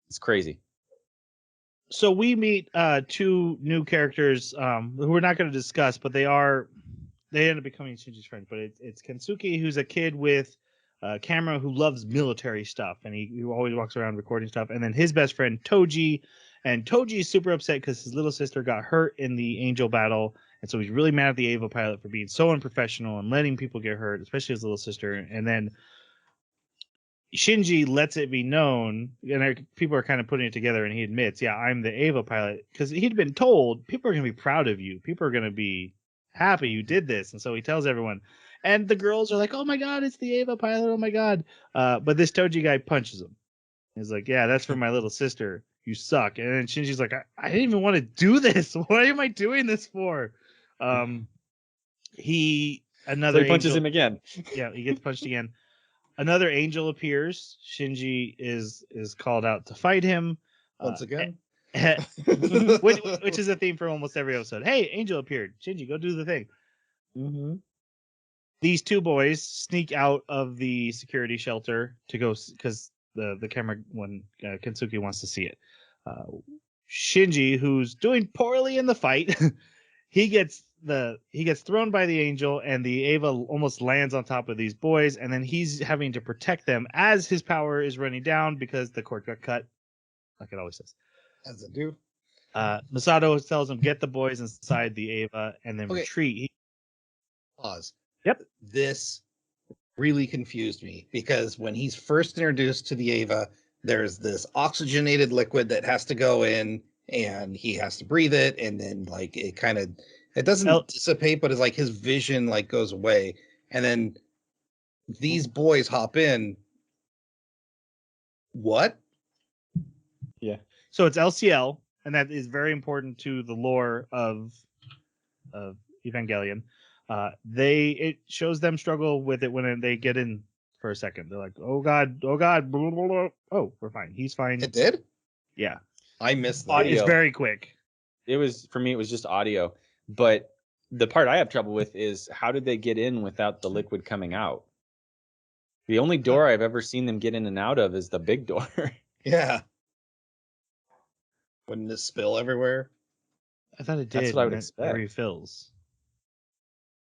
It's crazy. So we meet two new characters who we're not going to discuss, but they end up becoming Shinji's friends. But it's Kensuke, who's a kid with a camera who loves military stuff, and he always walks around recording stuff. And then his best friend Toji, and Toji is super upset because his little sister got hurt in the Angel battle, and so he's really mad at the Ava pilot for being so unprofessional and letting people get hurt, especially his little sister. And then Shinji lets it be known, and people are kind of putting it together, and he admits, yeah, I'm the Ava pilot, because he'd been told people are going to be proud of you. People are going to be happy you did this. And so he tells everyone, and the girls are like, oh my God, it's the Ava pilot. Oh my God. But this Toji guy punches him. He's like, yeah, that's for my little sister. You suck. And then Shinji's like, I didn't even want to do this. What am I doing this for? He punches him again. Yeah, he gets punched again. Another angel appears. Shinji is called out to fight him once again, which is a theme for almost every episode. Hey, angel appeared. Shinji, go do the thing. These two boys sneak out of the security shelter to go because the camera when Kensuke wants to see it. Shinji, who's doing poorly in the fight, he gets thrown by the angel, and the Ava almost lands on top of these boys, and then he's having to protect them as his power is running down because the cord got cut, like it always says. As it do. Masato tells him, get the boys inside the Ava and then retreat. Pause. Yep. This really confused me because when he's first introduced to the Ava, there's this oxygenated liquid that has to go in, and he has to breathe it, and then like it doesn't dissipate, but it's like his vision like goes away, and then these boys hop in. What? Yeah. So it's LCL, and that is very important to the lore of Evangelion. It shows them struggle with it when they get in for a second. They're like, oh god, blah, blah, blah. Oh, we're fine. He's fine. It did? Yeah. I missed that. Audio. It's very quick. It was just audio. But the part I have trouble with is how did they get in without the liquid coming out? The only door I've ever seen them get in and out of is the big door. Yeah. Wouldn't it spill everywhere? I thought it did. That's what I would expect. It refills.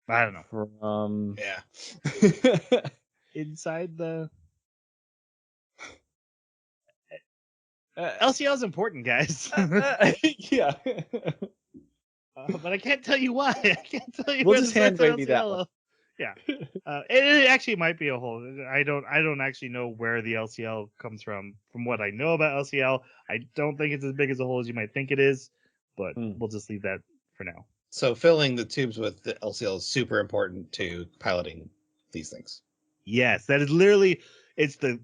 I don't know. Yeah. Inside the LCL is important, guys. Yeah. But I can't tell you why. I can't tell you. We'll just hand wave that one. Yeah. It actually might be a hole. I don't actually know where the LCL comes from. From what I know about LCL, I don't think it's as big as a hole as you might think it is. But we'll just leave that for now. So filling the tubes with the LCL is super important to piloting these things. Yes, that is literally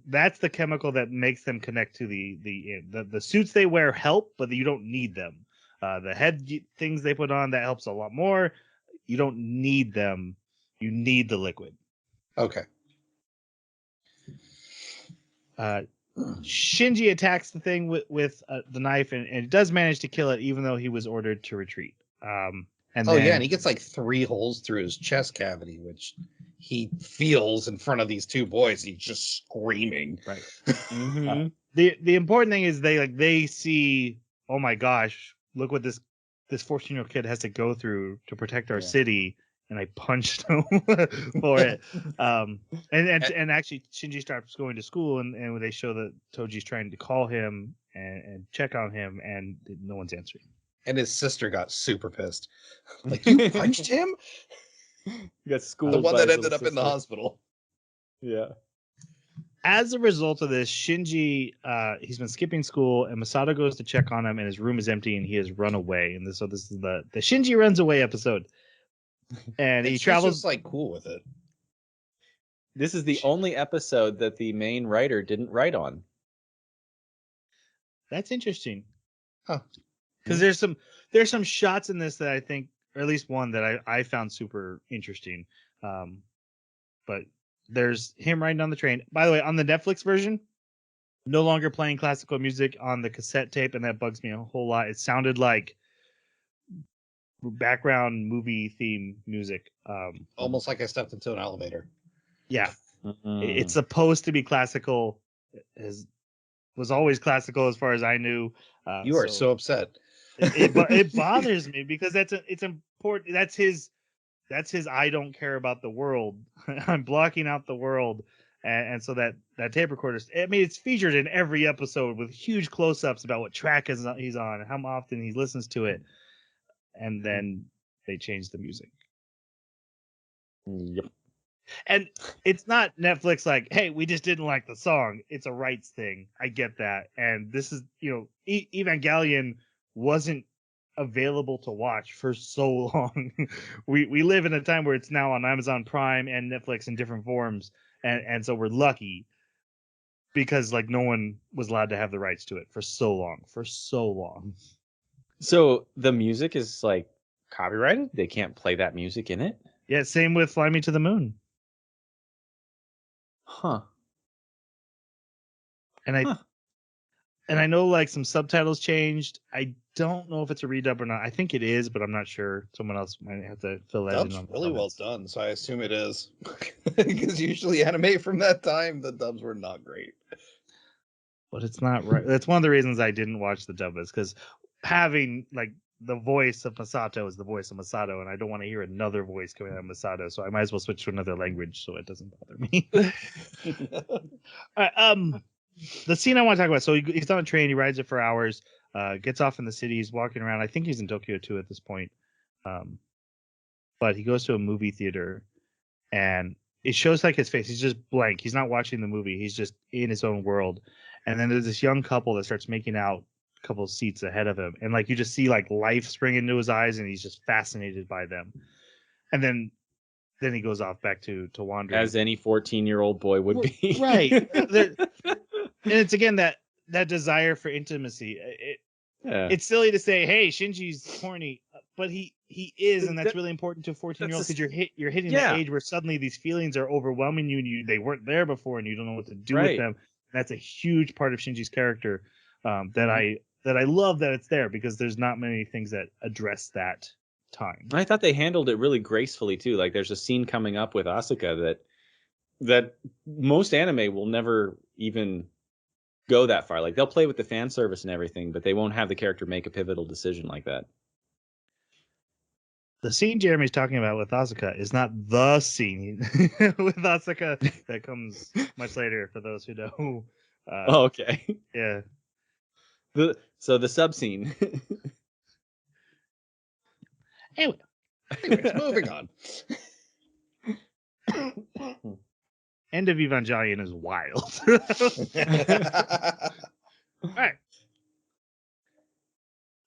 that's the chemical that makes them connect to the suits they wear help, but you don't need them. The head things they put on that helps a lot more. You don't need them. You need the liquid. Okay. Shinji attacks the thing with the knife and it does manage to kill it, even though he was ordered to retreat. And yeah, and he gets like 3 holes through his chest cavity, which he feels in front of these 2 boys. He's just screaming. Right. Mm-hmm. The important thing is they see, oh my gosh, look what this 14-year-old kid has to go through to protect our city, and I punched him for it. And actually Shinji starts going to school, and when they show that Toji's trying to call him and check on him, and no one's answering. And his sister got super pissed. Like, you punched him? You got schooled. The one by that his ended up little in the sister. hospital. Yeah. As a result of this, Shinji, he's been skipping school, and Masato goes to check on him, and his room is empty, and he has run away. And so this is the Shinji runs away episode. And he travels. Just like cool with it. This is the only episode that the main writer didn't write on. That's interesting. Huh. Because there's some shots in this that I think, or at least one that I found super interesting. But there's him riding on the train. By the way, on the Netflix version, no longer playing classical music on the cassette tape, and that bugs me a whole lot. It sounded like background movie theme music. Almost like I stepped into an elevator. Yeah. It's supposed to be classical. Was always classical as far as I knew. You are so upset. It bothers me because it's important. That's his I don't care about the world. I'm blocking out the world. And so that tape recorder, I mean, it's featured in every episode with huge close-ups about what track he's on and how often he listens to it. And then they change the music. Yep. And it's not Netflix like, hey, we just didn't like the song. It's a rights thing. I get that. And this is, Evangelion wasn't available to watch for so long. we live in a time where it's now on Amazon Prime and Netflix in different forms. And so we're lucky because like no one was allowed to have the rights to it for so long. So the music is like copyrighted? They can't play that music in it? Yeah, same with Fly Me to the Moon. Huh. And I know like some subtitles changed. I don't know if it's a redub or not. I think it is, but I'm not sure. Someone else might have to fill that in. Dub's really well done, so I assume it is. Because usually anime from that time, the dubs were not great. But it's not right. That's one of the reasons I didn't watch the dub, is because having like the voice of Masato is the voice of Masato, and I don't want to hear another voice coming out of Masato, so I might as well switch to another language so it doesn't bother me. All right, the scene I want to talk about. So he's on a train. He rides it for hours. Gets off in the city. He's walking around. I think he's in Tokyo too at this point. But he goes to a movie theater, and it shows like his face. He's just blank. He's not watching the movie. He's just in his own world. And then there's this young couple that starts making out a couple of seats ahead of him, and like you just see like life spring into his eyes, and he's just fascinated by them. And then he goes off back to wandering, as any 14-year-old boy would be. Right. And it's again that desire for intimacy. It's silly to say, hey, Shinji's horny, but he is, and that's really important to a 14-year-old, because you're hitting the age where suddenly these feelings are overwhelming you, and they weren't there before, and you don't know what to do with them. That's a huge part of Shinji's character that I love that it's there, because there's not many things that address that time. I thought they handled it really gracefully too. Like there's a scene coming up with Asuka that most anime will never even go that far. Like they'll play with the fan service and everything, but they won't have the character make a pivotal decision like that. The scene Jeremy's talking about with Asuka is not the scene with Asuka that comes much later, for those who know. Okay. Yeah. So the sub scene. Anyways, moving on. End of Evangelion is wild. All right.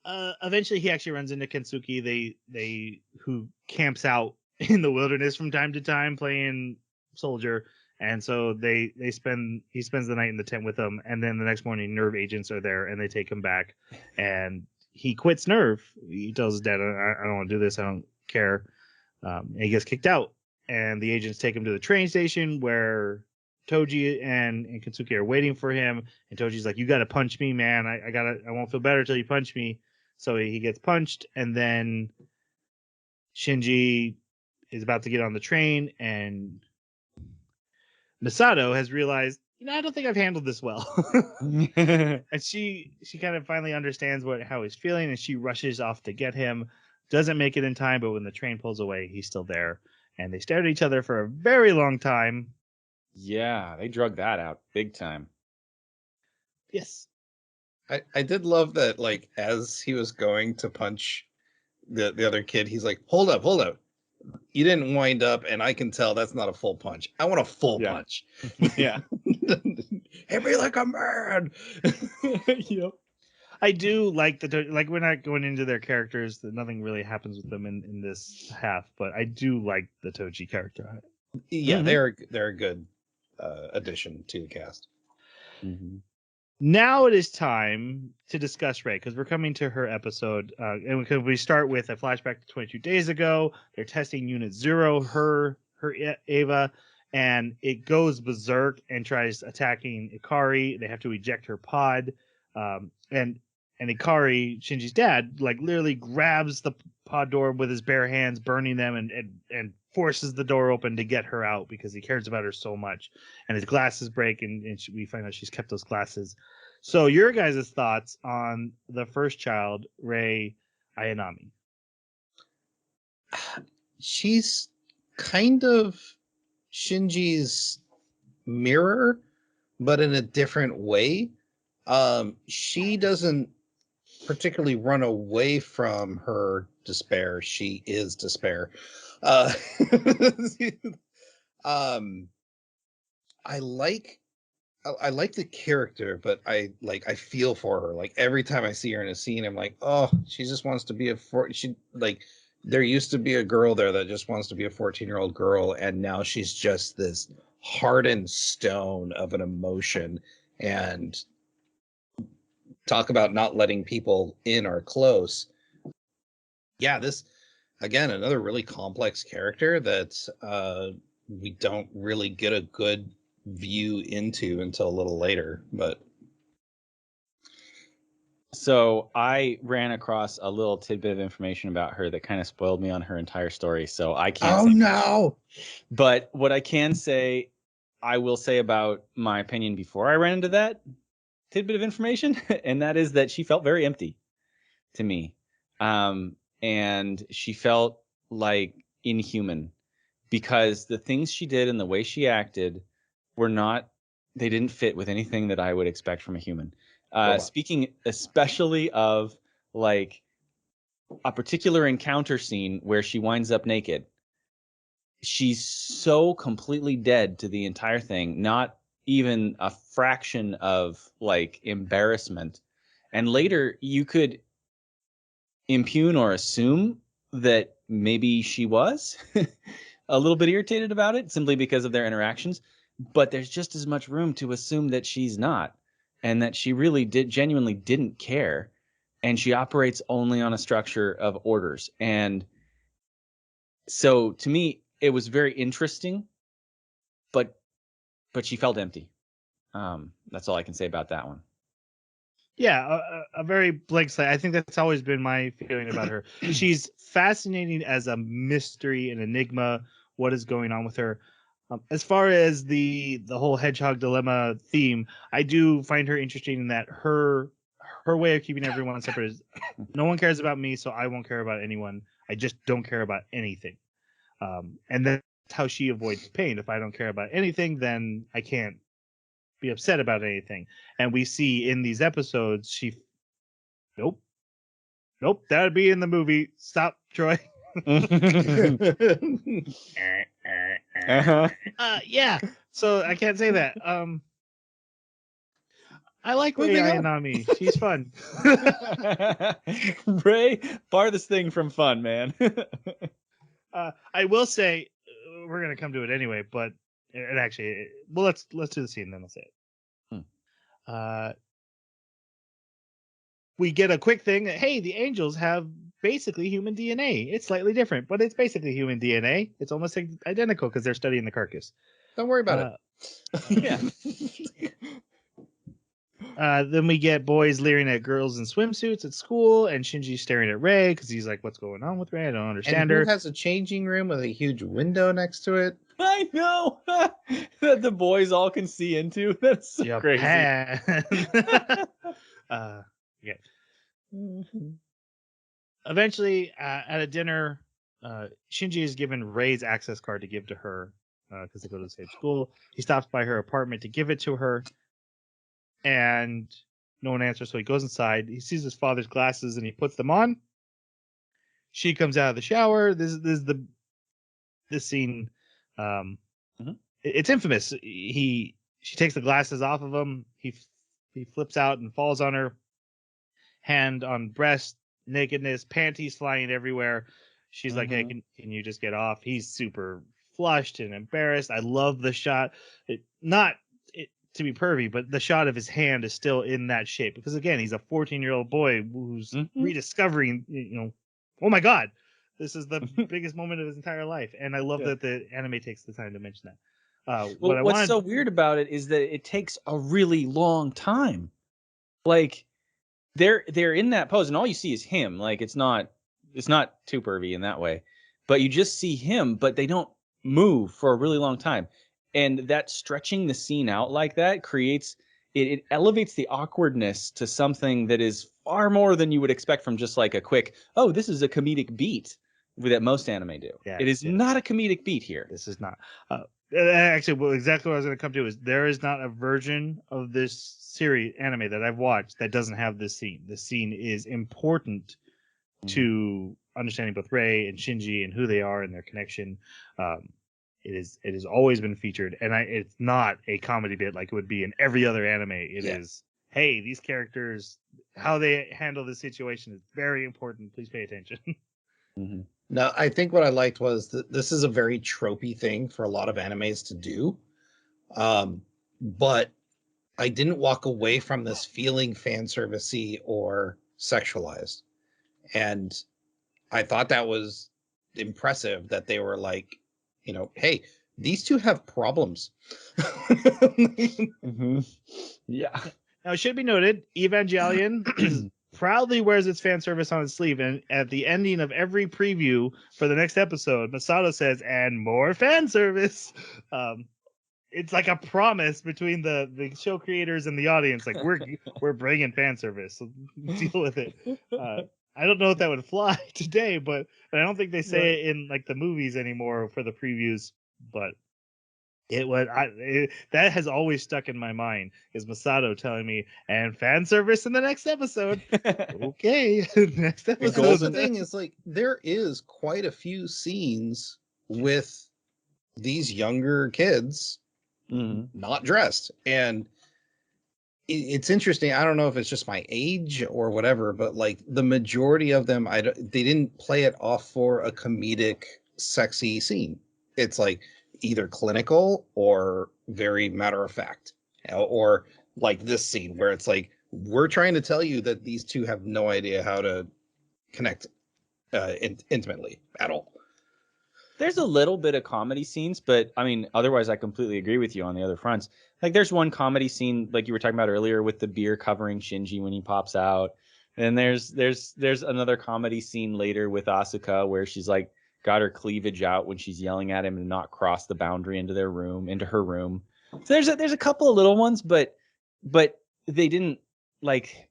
Eventually he actually runs into Kensuke. They who camps out in the wilderness from time to time playing soldier, and so he spends the night in the tent with them, and then the next morning Nerve agents are there and they take him back, and he quits Nerve. He tells his dad, I don't want to do this, I don't care. And he gets kicked out, and the agents take him to the train station where Toji and Kensuke are waiting for him, and Toji's like, you gotta punch me, man. I won't feel better till you punch me. So he gets punched, and then Shinji is about to get on the train, and Misato has realized, I don't think I've handled this well. And she kind of finally understands how he's feeling, and she rushes off to get him. Doesn't make it in time, but when the train pulls away, he's still there. And they stare at each other for a very long time. Yeah, they drug that out big time. Yes. I did love that, like, as he was going to punch the other kid, he's like, hold up. You didn't wind up, and I can tell that's not a full punch. I want a full punch. Yeah. Hit me like a man. Yep. I do like like, we're not going into their characters, that nothing really happens with them in this half, but I do like the Toji character. Yeah, Mhm. they're a good addition to the cast. Mm-hmm. Now it is time to discuss Rei, because we're coming to her episode, and we start with a flashback to 22 days ago. They're testing Unit 0, her Ava, and it goes berserk and tries attacking Ikari. They have to eject her pod, and Ikari, Shinji's dad, like literally grabs the pod door with his bare hands, burning them, and forces the door open to get her out because he cares about her so much. And his glasses break, and we find out she's kept those glasses. So your guys' thoughts on the first child, Rei Ayanami? She's kind of Shinji's mirror, but in a different way. She doesn't particularly run away from her despair. She is despair. Uh, um, I like the character, but I feel for her. Like every time I see her in a scene, I'm like, oh, she just wants to be there used to be a girl there that just wants to be a 14-year-old girl, and now she's just this hardened stone of an emotion. And talk about not letting people in or close. Yeah, this again, another really complex character that we don't really get a good view into until a little later. But So I ran across a little tidbit of information about her that kind of spoiled me on her entire story. So I can't say much. No. But what I can say, I will say about my opinion before I ran into that tidbit of information, and that is that she felt very empty to me. And she felt like inhuman because the things she did and the way she acted they didn't fit with anything that I would expect from a human. Speaking especially of like a particular encounter scene where she winds up naked. She's so completely dead to the entire thing, not even a fraction of like embarrassment. And later you could impugn or assume that maybe she was a little bit irritated about it simply because of their interactions, but there's just as much room to assume that she's not, and that she really genuinely didn't care, and she operates only on a structure of orders. And so to me it was very interesting, but she felt empty. That's all I can say about that one. Yeah, a very blank slate. I think that's always been my feeling about her. She's fascinating as a mystery, an enigma. What is going on with her? As far as the whole hedgehog dilemma theme, I do find her interesting in that her way of keeping everyone separate is no one cares about me, so I won't care about anyone. I just don't care about anything. And that's how she avoids pain. If I don't care about anything, then I can't be upset about anything. And we see in these episodes, nope, that would be in the movie. Stop, Troy. Uh-huh. Yeah, so I can't say that. I like Rei Moving on. Ayanami. She's fun. Ray, farthest thing from fun, man. I will say we're gonna come to it anyway, but it actually, well, let's do the scene, then I'll say it. We get a quick thing. Hey, the angels have basically human DNA. It's slightly different, but it's basically human DNA. It's almost identical because they're studying the carcass. Don't worry about Yeah. Then we get boys leering at girls in swimsuits at school, and Shinji staring at Rei because he's like, "What's going on with Rei? I don't it. understand And her." who has a changing room with a huge window next to it? I know that the boys all can see into. That's so crazy. Yeah. Eventually, at a dinner, Shinji is given Rei's access card to give to her because they go to the same school. He stops by her apartment to give it to her, and no one answers, so he goes inside. He sees his father's glasses, and he puts them on. She comes out of the shower. This scene. It's infamous. She takes the glasses off of him. He flips out and falls on her. Hand on breast, nakedness, panties flying everywhere. She's like, "Hey, can you just get off?" He's super flushed and embarrassed. I love the shot. To be pervy, but the shot of his hand is still in that shape because again, he's a 14-year-old boy who's rediscovering, oh my God, this is the biggest moment of his entire life. And I love that the anime takes the time to mention that. What's so weird about it is that it takes a really long time. Like they're in that pose, and all you see is him. Like it's not too pervy in that way, but you just see him, but they don't move for a really long time. And that stretching the scene out like that creates it elevates the awkwardness to something that is far more than you would expect from just like a quick, oh, this is a comedic beat that most anime do. Yeah, it is not a comedic beat here. This is not. Actually, exactly what I was going to come to is there is not a version of this series anime that I've watched that doesn't have this scene. This scene is important to understanding both Rei and Shinji and who they are and their connection. It has always been featured, and it's not a comedy bit like it would be in every other anime. It is, hey, these characters, how they handle this situation is very important. Please pay attention. No, I think what I liked was that this is a very tropey thing for a lot of animes to do. But I didn't walk away from this feeling fan servicey or sexualized. And I thought that was impressive that they were like, hey, these two have problems. Yeah. Now, it should be noted, Evangelion proudly wears its fan service on its sleeve, and at the ending of every preview for the next episode, Masato says, "And more fan service." It's like a promise between the show creators and the audience, like we're bringing fan service, so deal with it. I don't know if that would fly today, but I don't think they say it in like the movies anymore for the previews. But that has always stuck in my mind is Masato telling me, and fan service in the next episode. Okay, next episode. The thing is, like, there is quite a few scenes with these younger kids not dressed, and it's interesting. I don't know if it's just my age or whatever, but like the majority of them, they didn't play it off for a comedic, sexy scene. It's like either clinical or very matter of fact, or like this scene where it's like we're trying to tell you that these two have no idea how to connect intimately at all. There's a little bit of comedy scenes, but I mean, otherwise I completely agree with you on the other fronts. Like there's one comedy scene like you were talking about earlier with the beer covering Shinji when he pops out. And there's another comedy scene later with Asuka where she's like got her cleavage out when she's yelling at him to not cross the boundary into her room. So there's a couple of little ones, but they didn't like,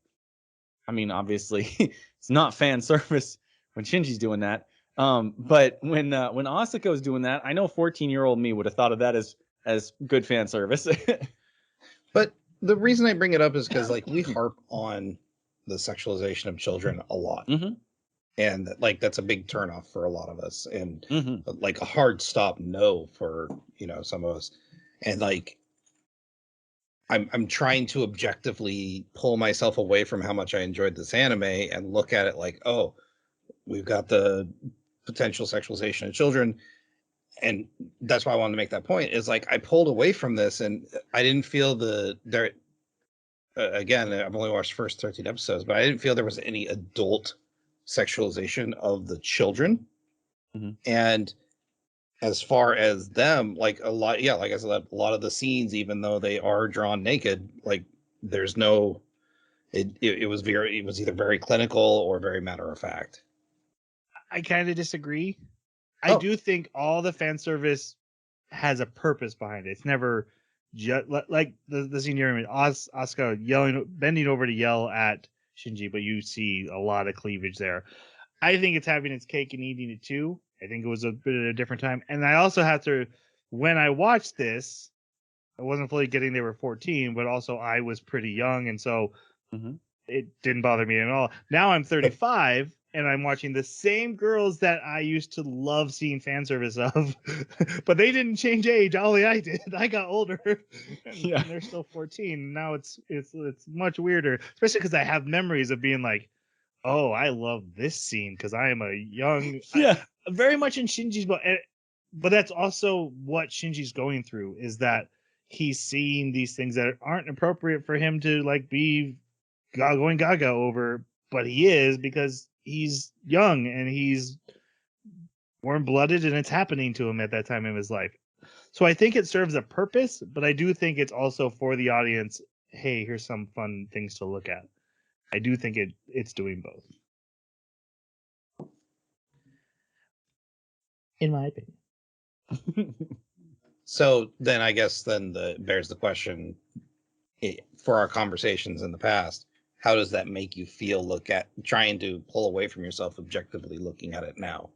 I mean, obviously it's not fan service when Shinji's doing that. But when Asuka was doing that, I know 14-year-old me would have thought of that as good fan service. But the reason I bring it up is because like we harp on the sexualization of children a lot. And like that's a big turnoff for a lot of us, and like a hard stop no for some of us. And like I'm trying to objectively pull myself away from how much I enjoyed this anime and look at it like, oh, we've got the potential sexualization of children. And that's why I wanted to make that point, is like I pulled away from this and I didn't feel there again, I've only watched the first 13 episodes, but I didn't feel there was any adult sexualization of the children. Mhm. And as far as them, like a lot, yeah, like I said, a lot of the scenes, even though they are drawn naked, like there's no, it was either very clinical or very matter of fact. I kind of disagree. I do think all the fan service has a purpose behind it. It's never just like the scene you're in, Asuka bending over to yell at Shinji, but you see a lot of cleavage there. I think it's having its cake and eating it too. I think it was a bit at a different time. And I also have to, when I watched this, I wasn't fully getting they were 14, but also I was pretty young. And so it didn't bother me at all. Now I'm 35 and I'm watching the same girls that I used to love seeing fan service of, but they didn't change age. Only I did. I got older, and they're still 14. Now it's much weirder, especially because I have memories of being like, oh, I love this scene because I am a young, very much in Shinji's boat. But that's also what Shinji's going through, is that he's seeing these things that aren't appropriate for him to like be going gaga over, but he is, because he's young and he's warm-blooded and it's happening to him at that time in his life. So I think it serves a purpose, but I do think it's also for the audience, hey, here's some fun things to look at. I do think it's doing both, in my opinion. So then I guess then bears the question, for our conversations in the past, how does that make you feel trying to pull away from yourself objectively looking at it now?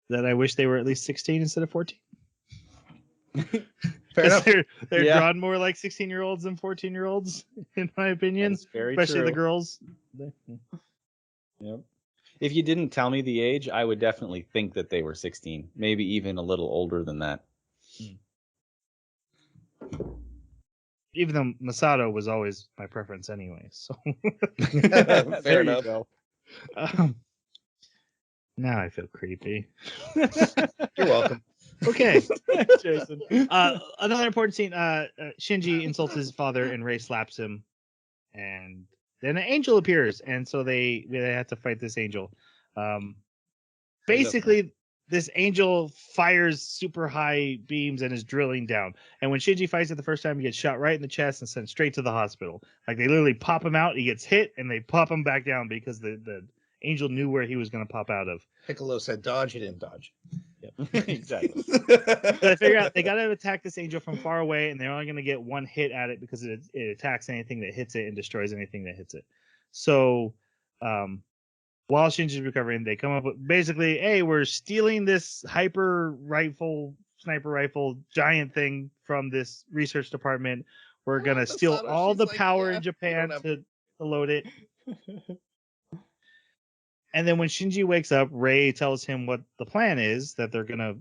That I wish they were at least 16 instead of 14. Fair enough. They're drawn more like 16-year-olds than 14-year-olds, in my opinion. Very especially true. The girls. Yep. If you didn't tell me the age, I would definitely think that they were 16, maybe even a little older than that. Even though Masato was always my preference anyway, so Fair enough. Now I feel creepy. You're welcome. Okay. Jason. Another important scene. Shinji insults his father and Rei slaps him, and then an angel appears, and so they have to fight this angel. Basically, this angel fires super high beams and is drilling down. And when Shinji fights it the first time, he gets shot right in the chest and sent straight to the hospital. Like, they literally pop him out, he gets hit, and they pop him back down because the angel knew where he was going to pop out of. Piccolo said dodge, he didn't dodge. Yep. Exactly. But I figure out they got to attack this angel from far away, and they're only going to get one hit at it because it attacks anything that hits it and destroys anything that hits it. So, while Shinji's recovering, they come up with basically, hey, we're stealing this sniper rifle giant thing from this research department. We're going to steal all the power in Japan to load it. And then when Shinji wakes up, Rei tells him what the plan is, that they're going to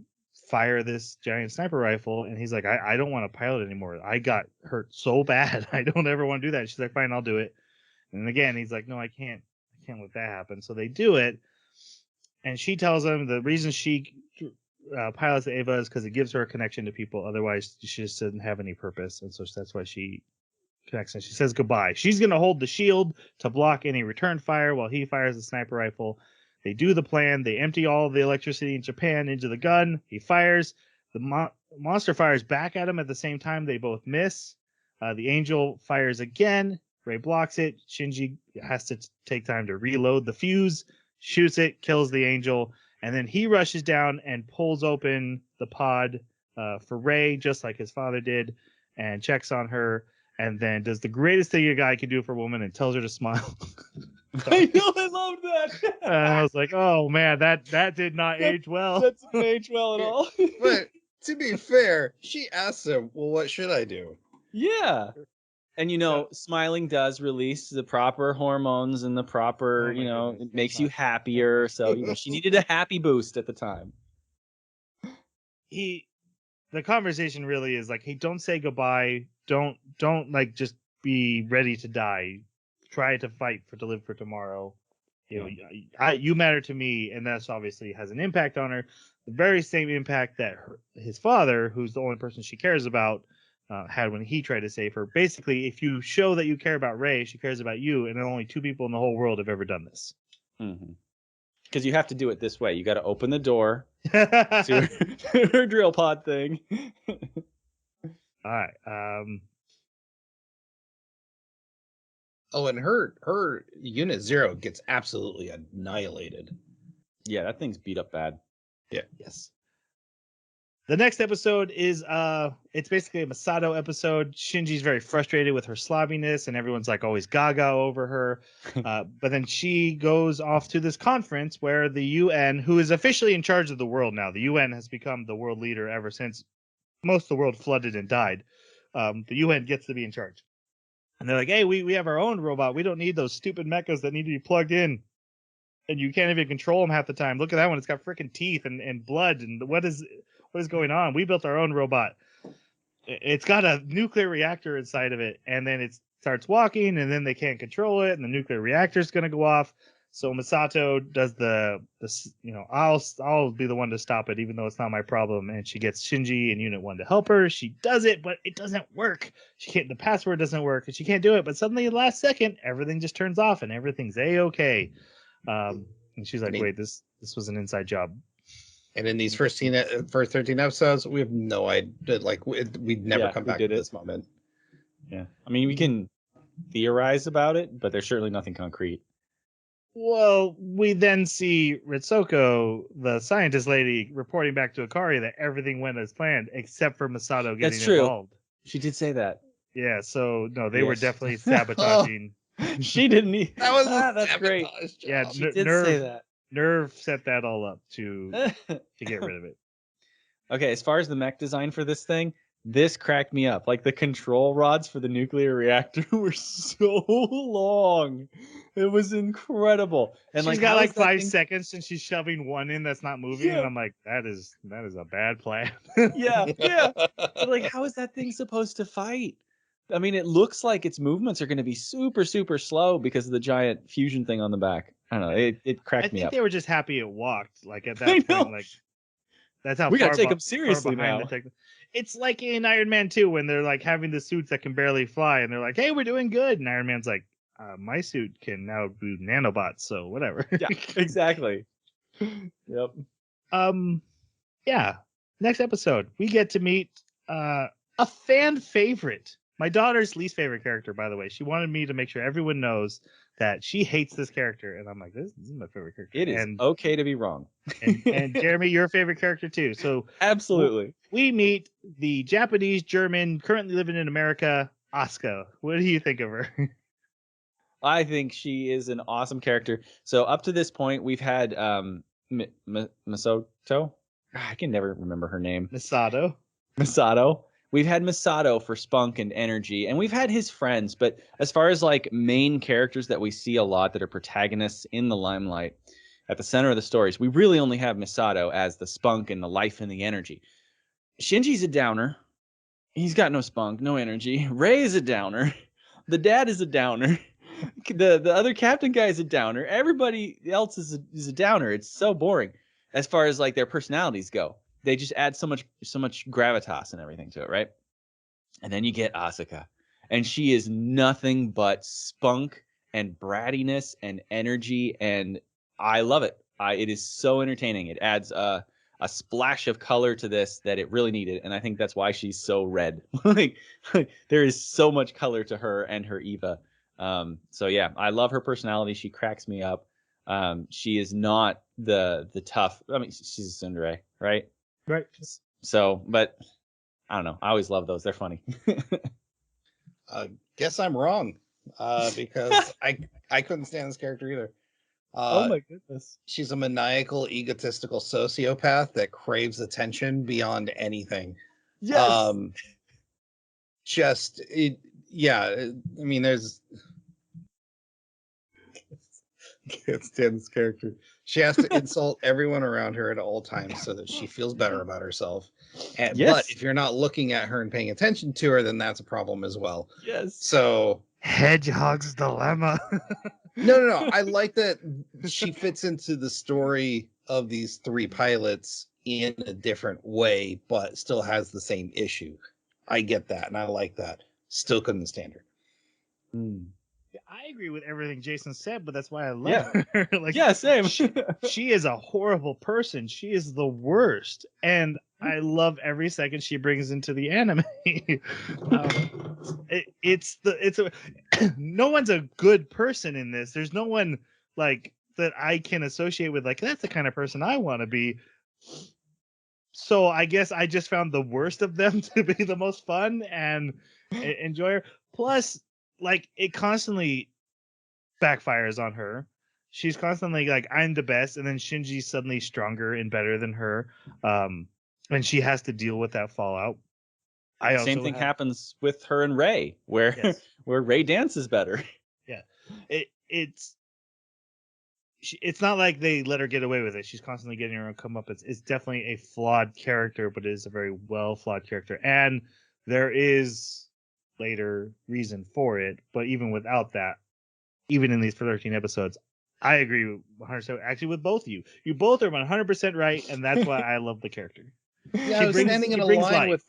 fire this giant sniper rifle. And he's like, I don't want to pilot anymore. I got hurt so bad. I don't ever want to do that. She's like, fine, I'll do it. And again, he's like, no, I can't let that happen. So they do it. And she tells him the reason she pilots the Eva is because it gives her a connection to people. Otherwise, she just doesn't have any purpose. And so that's why she connects. And she says goodbye. She's going to hold the shield to block any return fire while he fires the sniper rifle. They do the plan. They empty all the electricity in Japan into the gun. He fires. The monster fires back at him at the same time. They both miss. The angel fires again. Rei blocks it. Shinji has to take time to reload the fuse, shoots it, kills the angel, and then he rushes down and pulls open the pod for Rei, just like his father did, and checks on her, and then does the greatest thing a guy can do for a woman and tells her to smile. I know, I love that. I was like, oh man, that did not age well. That didn't age well at all. But to be fair, she asked him, well, what should I do? Yeah. And, smiling does release the proper hormones and the proper, it makes you happier. So, she needed a happy boost at the time. The conversation really is like, hey, don't say goodbye. don't like just be ready to die. Try to fight to live for tomorrow. You know, you matter to me, and that's obviously has an impact on her. The very same impact that his father, who's the only person she cares about, had when he tried to save her. Basically, if you show that you care about Rey, she cares about you, and only 2 people in the whole world have ever done this. Because you have to do it this way. You got to open the door to her drill pod thing. All right. Oh, and her Unit 0 gets absolutely annihilated. Yeah, that thing's beat up bad. Yeah. Yes. The next episode is it's basically a Masato episode. Shinji's very frustrated with her slobbiness, and everyone's like always gaga over her. But then she goes off to this conference where the UN, who is officially in charge of the world now, the UN has become the world leader ever since most of the world flooded and died. The UN gets to be in charge. And they're like, hey, we have our own robot. We don't need those stupid mechas that need to be plugged in. And you can't even control them half the time. Look at that one. It's got freaking teeth and blood. And what is going on? We built our own robot. It's got a nuclear reactor inside of it. And then it starts walking, and then they can't control it. And the nuclear reactor is going to go off. So Masato does I'll be the one to stop it, even though it's not my problem. And she gets Shinji and Unit 1 to help her. She does it, but it doesn't work. The password doesn't work, and she can't do it. But suddenly, last second, everything just turns off, and everything's A-okay. And she's like, wait, this was an inside job. And in these first 13 episodes, we have no idea. Like, we'd never come back to this moment. Yeah. I mean, we can theorize about it, but there's certainly nothing concrete. Well, we then see Ritsoko, the scientist lady, reporting back to Akari that everything went as planned, except for Masato getting involved. She did say that. Yeah, so no, they were definitely sabotaging. She didn't need. That was that's great. Job. Yeah, she did say that. Nerve set that all up to get rid of it. Okay, as far as the mech design for this thing, this cracked me up. Like the control rods for the nuclear reactor were so long. It was incredible. And she's got like 5 seconds since she's shoving one in that's not moving, and I'm like, that is a bad plan. yeah. But like, how is that thing supposed to fight? I mean, it looks like its movements are going to be super, super slow because of the giant fusion thing on the back. I don't know. It cracked me up. I think they were just happy it walked. Like at that point, like that's how we got to take them seriously now. It's like in Iron Man 2 when they're like having the suits that can barely fly, and they're like, "Hey, we're doing good," and Iron Man's like, "My suit can now do nanobots, so whatever." Yeah, exactly. Yep. Yeah. Next episode, we get to meet a fan favorite. My daughter's least favorite character, by the way. She wanted me to make sure everyone knows that she hates this character, and I'm like, this is my favorite character. It is okay to be wrong. and Jeremy, your favorite character too. So absolutely, we meet the Japanese German currently living in America, Asuka. What do you think of her? I think she is an awesome character. So up to this point, we've had Masato. I can never remember her name. Masato. We've had Masato for spunk and energy, and we've had his friends. But as far as like main characters that we see a lot that are protagonists in the limelight at the center of the stories, we really only have Masato as the spunk and the life and the energy. Shinji's a downer. He's got no spunk, no energy. Rey is a downer. The dad is a downer. The other captain guy is a downer. Everybody else is a downer. It's so boring as far as like their personalities go. They just add so much gravitas and everything to it, right? And then you get Asuka, and she is nothing but spunk and brattiness and energy, and I love it. It is so entertaining. It adds a splash of color to this that it really needed, and I think that's why she's so red. like there is so much color to her and her Eva. So yeah, I love her personality. She cracks me up. She is not the tough. I mean, she's a tsundere, right? Right. So, but I don't know. I always love those. They're funny. Guess I'm wrong, because I couldn't stand this character either. Oh my goodness. She's a maniacal, egotistical sociopath that craves attention beyond anything. Yes. I mean, there's can't stand this character. She has to insult everyone around her at all times so that she feels better about herself. But Yes. if you're not looking at her and paying attention to her, then that's a problem as well. Yes. So Hedgehog's dilemma. no. I like that she fits into the story of these three pilots in a different way, but still has the same issue. I get that, and I like that. Still couldn't stand her. I agree with everything Jason said, but that's why I love Yeah. her. Like, Yeah, same. she is a horrible person. She is the worst, and I love every second she brings into the anime. No one's a good person in this. There's no one like that I can associate with. Like, that's the kind of person I want to be. So I guess I just found the worst of them to be the most fun and enjoy her. Plus, like, it constantly backfires on her. She's constantly like, I'm the best, and then Shinji's suddenly stronger and better than her. And she has to deal with that fallout. Same thing happens with her and Ray, where Yes. where Ray dances better. Yeah. It's not like they let her get away with it. She's constantly getting her own comeuppance. It's definitely a flawed character, but it is a very well flawed character. And there is later reason for it. But even without that, even in these 13 episodes, I agree 100% actually with both of you. You both are 100% right, and that's why I love the character. Yeah, I was standing in a line with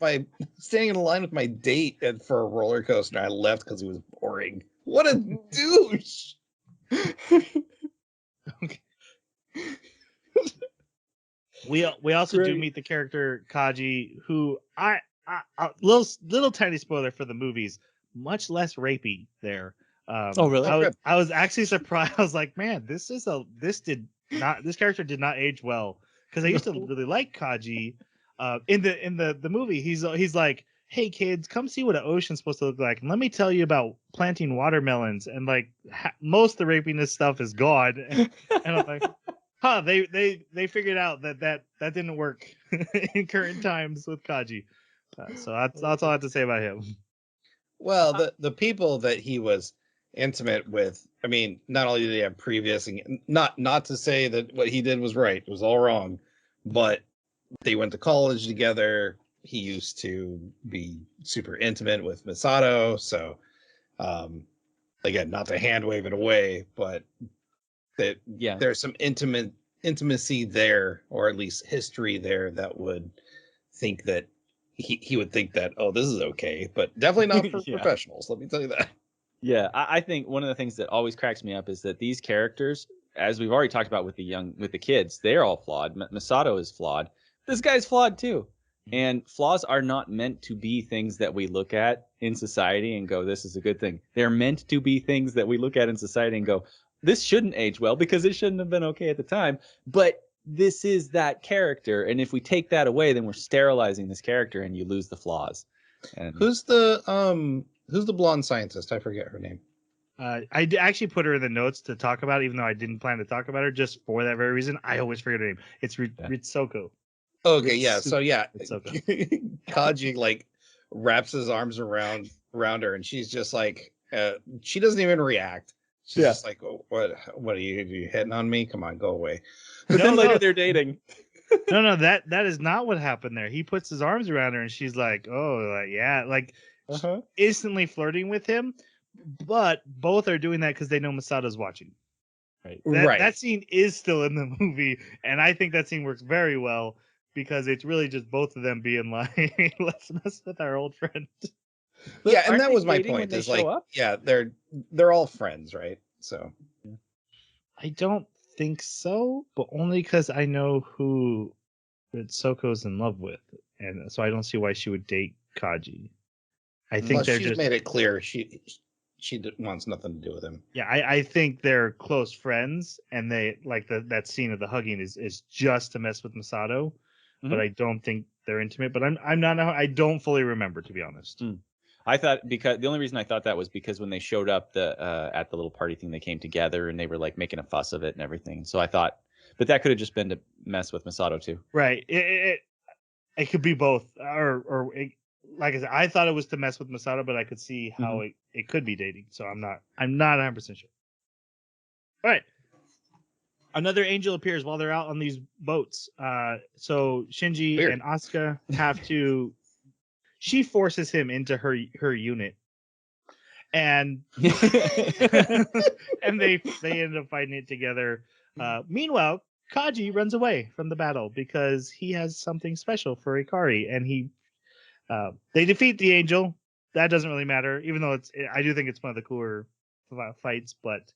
my date for a roller coaster, and I left because he was boring. What a douche! Okay. We also do meet the character Kaji, who I little tiny spoiler for the movies, much less rapey there. Oh, really? I was actually surprised. I was like, man, this character did not age well, because I used to really like Kaji. In the movie, he's like, hey kids, come see what an ocean's supposed to look like, and let me tell you about planting watermelons. And like most of the rapiness stuff is gone, and I'm like, huh, they figured out that didn't work in current times with Kaji. So that's all I have to say about him. Well, the people that he was intimate with, I mean, not only did he have previous, not to say that what he did was right, it was all wrong, but they went to college together. He used to be super intimate with Misato, so again, not to hand wave it away, but that there's some intimacy there, or at least history there, that would think that he would think that, oh, this is okay, but definitely not for professionals. Let me tell you that. Yeah, I think one of the things that always cracks me up is that these characters, as we've already talked about with the kids, they're all flawed. Misato is flawed. This guy's flawed too. And flaws are not meant to be things that we look at in society and go, this is a good thing. They're meant to be things that we look at in society and go, this shouldn't age well because it shouldn't have been okay at the time. But this is that character. And if we take that away, then we're sterilizing this character and you lose the flaws. And Who's the blonde scientist? I forget her name. I actually put her in the notes to talk about, even though I didn't plan to talk about her, just for that very reason. I always forget her name. It's Ritsoko. Okay, yeah. So yeah, Kaji like wraps his arms around her, and she's just like, she doesn't even react. She's just like, oh, what are you hitting on me? Come on, go away. But then later they're dating. No, that is not what happened there. He puts his arms around her, and she's like, oh, yeah, like instantly flirting with him. But both are doing that because they know Masato's watching. Right. That scene is still in the movie, and I think that scene works very well because it's really just both of them being like, let's mess with our old friend. But yeah, and that was my point. Is like, yeah, they're all friends, right? So I don't think so, but only because I know who Soko's in love with, and so I don't see why she would date Kaji. I think she's made it clear she wants nothing to do with him. Yeah, I think they're close friends, and they like that scene of the hugging is just to mess with Misato, but I don't think they're intimate. But I'm not. I don't fully remember, to be honest. I thought, because the only reason I thought that was because when they showed up at the little party thing, they came together and they were like making a fuss of it and everything. So I thought, but that could have just been to mess with Misato too. Right. It could be both, or like I said, I thought it was to mess with Misato, but I could see how it could be dating. So I'm not 100% sure. All right. another angel appears while they're out on these boats. So Shinji Weird. and Asuka have to. She forces him into her unit, and and they end up fighting it together. Meanwhile, Kaji runs away from the battle because he has something special for Ikari, and they defeat the angel. That doesn't really matter, even though I do think it's one of the cooler fights, but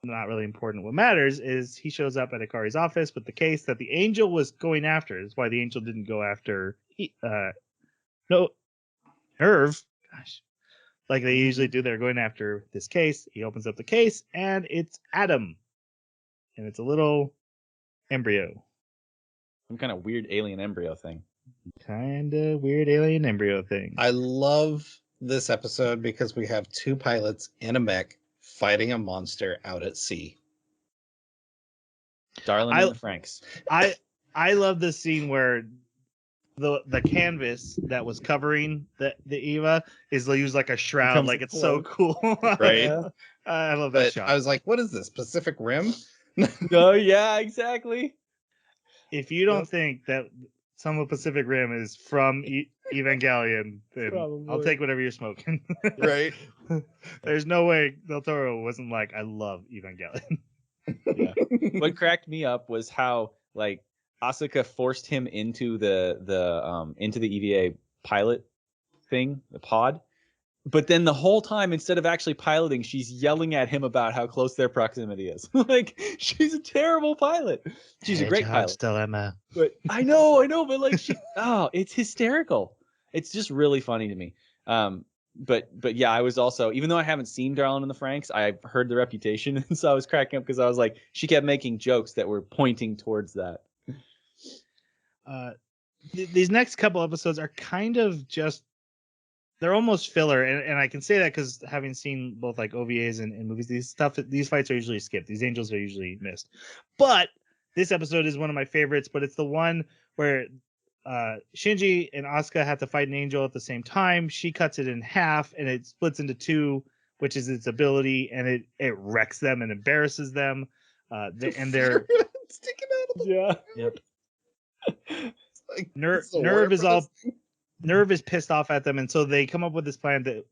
not really important. What matters is he shows up at Ikari's office with the case that the angel was going after. That's why the angel didn't go after Nerve. Gosh, like they usually do. They're going after this case. He opens up the case, and it's Adam, and it's a little embryo. Some kind of weird alien embryo thing. Kind of weird alien embryo thing. I love this episode because we have two pilots in a mech fighting a monster out at sea. Darling and the Franks. I love this scene where the canvas that was covering the Eva is used like a shroud. Becomes like a it's so cool. Right. I love that But shot. I was like, what is this? Pacific Rim? Oh yeah, exactly. If you don't think that some of Pacific Rim is from Evangelion, then Probably. I'll take whatever you're smoking. Right. There's no way Del Toro wasn't like, I love Evangelion. Yeah. What cracked me up was how like Asuka forced him into the EVA pilot thing, the pod. But then the whole time, instead of actually piloting, she's yelling at him about how close their proximity is. Like, she's a terrible pilot. She's a great pilot. Dilemma. But I know, but like, it's hysterical. It's just really funny to me. But yeah, I was also, even though I haven't seen Darling in the Franks, I've heard the reputation, and so I was cracking up because I was like, she kept making jokes that were pointing towards that. These next couple episodes are kind of just, they're almost filler, and I can say that because having seen both like OVAs and movies, these fights are usually skipped. These angels are usually missed. But this episode is one of my favorites, but it's the one where Shinji and Asuka have to fight an angel at the same time. She cuts it in half, and it splits into two, which is its ability, and it wrecks them and embarrasses them. And they're sticking out of the Yep. like, Nerve is pissed off at them, and so they come up with this plan that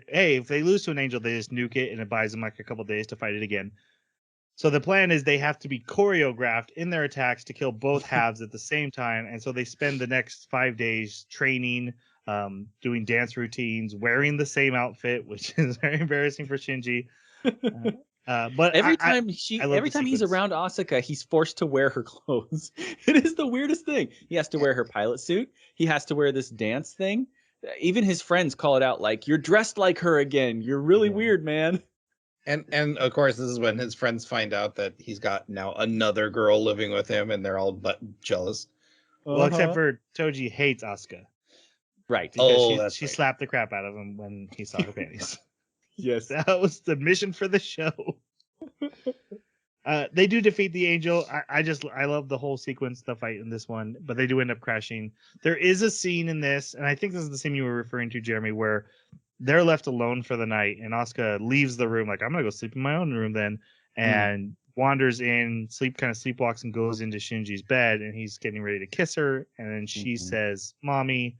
if they lose to an angel, they just nuke it, and it buys them like a couple days to fight it again. So the plan is they have to be choreographed in their attacks to kill both halves at the same time, and so they spend the next 5 days training, doing dance routines, wearing the same outfit, which is very embarrassing for Shinji. But every time he's around Asuka, he's forced to wear her clothes. It is the weirdest thing. He has to wear her pilot suit. He has to wear this dance thing. Even his friends call it out, like, "You're dressed like her again. You're really weird, man." And of course, this is when his friends find out that he's got now another girl living with him, and they're all but jealous. Well, except for Toji hates Asuka. Right. Because she slapped the crap out of him when he saw her panties. Yes, that was the mission for the show. They do defeat the angel. I love the whole sequence, the fight in this one, but they do end up crashing. There is a scene in this, and I think this is the scene you were referring to, Jeremy, where they're left alone for the night, and Asuka leaves the room, like, I'm gonna go sleep in my own room then, and wanders in, sleepwalks and goes into Shinji's bed, and he's getting ready to kiss her, and then she says, "Mommy,"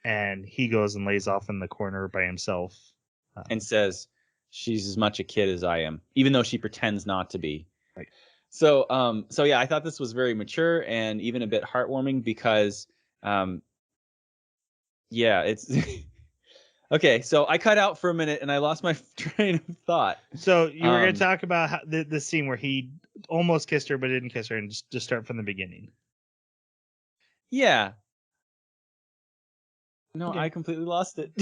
and he goes and lays off in the corner by himself. And says she's as much a kid as I am, even though she pretends not to be. Right. So yeah, I thought this was very mature and even a bit heartwarming because, it's okay. So I cut out for a minute and I lost my train of thought. So you were going to talk about how the scene where he almost kissed her but didn't kiss her, and just start from the beginning. Yeah. No, Okay. I completely lost it.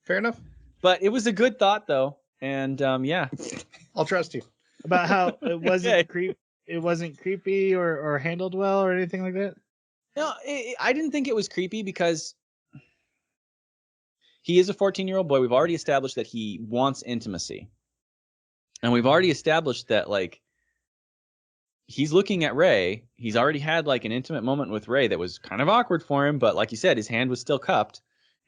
Fair enough. But it was a good thought, though, and yeah, I'll trust you. About how it wasn't Okay. it wasn't creepy or handled well or anything like that. No, I didn't think it was creepy because he is a 14-year-old boy. We've already established that he wants intimacy, and we've already established that like he's looking at Rei. He's already had like an intimate moment with Rei that was kind of awkward for him, but like you said, his hand was still cupped.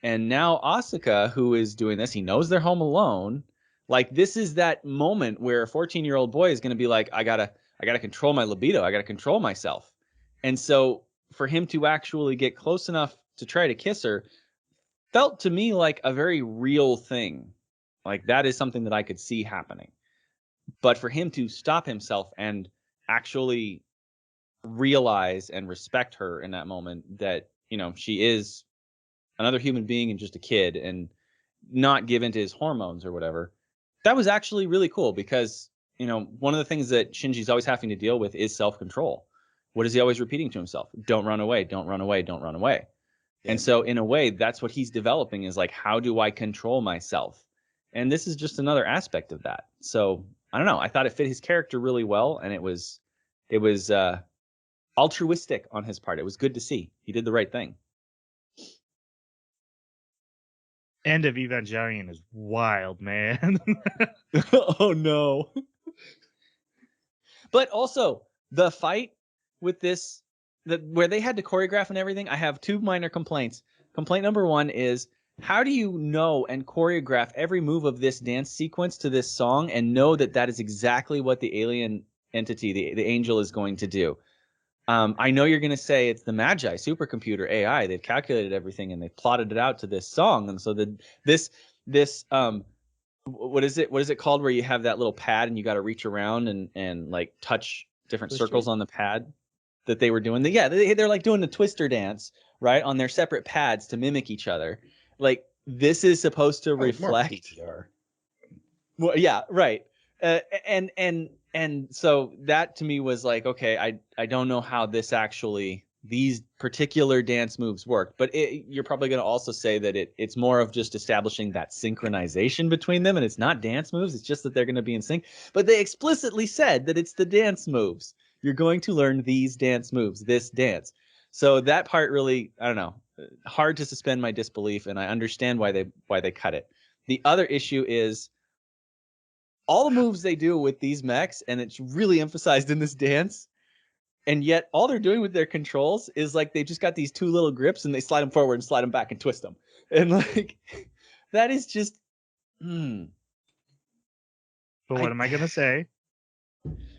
And now Asuka, who is doing this, he knows they're home alone. Like, this is that moment where a 14-year-old boy is going to be like, I gotta control my libido. I gotta control myself. And so for him to actually get close enough to try to kiss her felt to me like a very real thing. Like, that is something that I could see happening. But for him to stop himself and actually realize and respect her in that moment, that, you know, she is another human being and just a kid, and not give into his hormones or whatever, that was actually really cool. Because, you know, one of the things that Shinji's always having to deal with is self-control. What is he always repeating to himself? Don't run away, don't run away, don't run away. Yeah. And so in a way, that's what he's developing, is like, how do I control myself? And this is just another aspect of that. So I don't know, I thought it fit his character really well, and it was altruistic on his part. It was good to see. He did the right thing. End of Evangelion is wild, man. Oh no. But also the fight with this, where they had to choreograph and everything, I have two minor complaints. Complaint number one is, how do you know and choreograph every move of this dance sequence to this song and know that that is exactly what the alien entity, the angel, is going to do? I know you're going to say it's the Magi supercomputer AI. They've calculated everything and they've plotted it out to this song. And so this what is it called, where you have that little pad and you got to reach around and like touch different Twister? circles on the pad that they were doing. They're like doing the twister dance, right, on their separate pads to mimic each other. Like, this is supposed to reflect. PTR. Well, yeah, right. And so that to me was like, okay, I don't know how these particular dance moves work, but you're probably going to also say that it's more of just establishing that synchronization between them, and it's not dance moves. It's just that they're going to be in sync. But they explicitly said that it's the dance moves. You're going to learn these dance moves, this dance. So that part really, I don't know, hard to suspend my disbelief, and I understand why they cut it. The other issue is all the moves they do with these mechs, and it's really emphasized in this dance, and yet all they're doing with their controls is like they just got these two little grips and they slide them forward and slide them back and twist them. And like, that is just, But what am I going to say?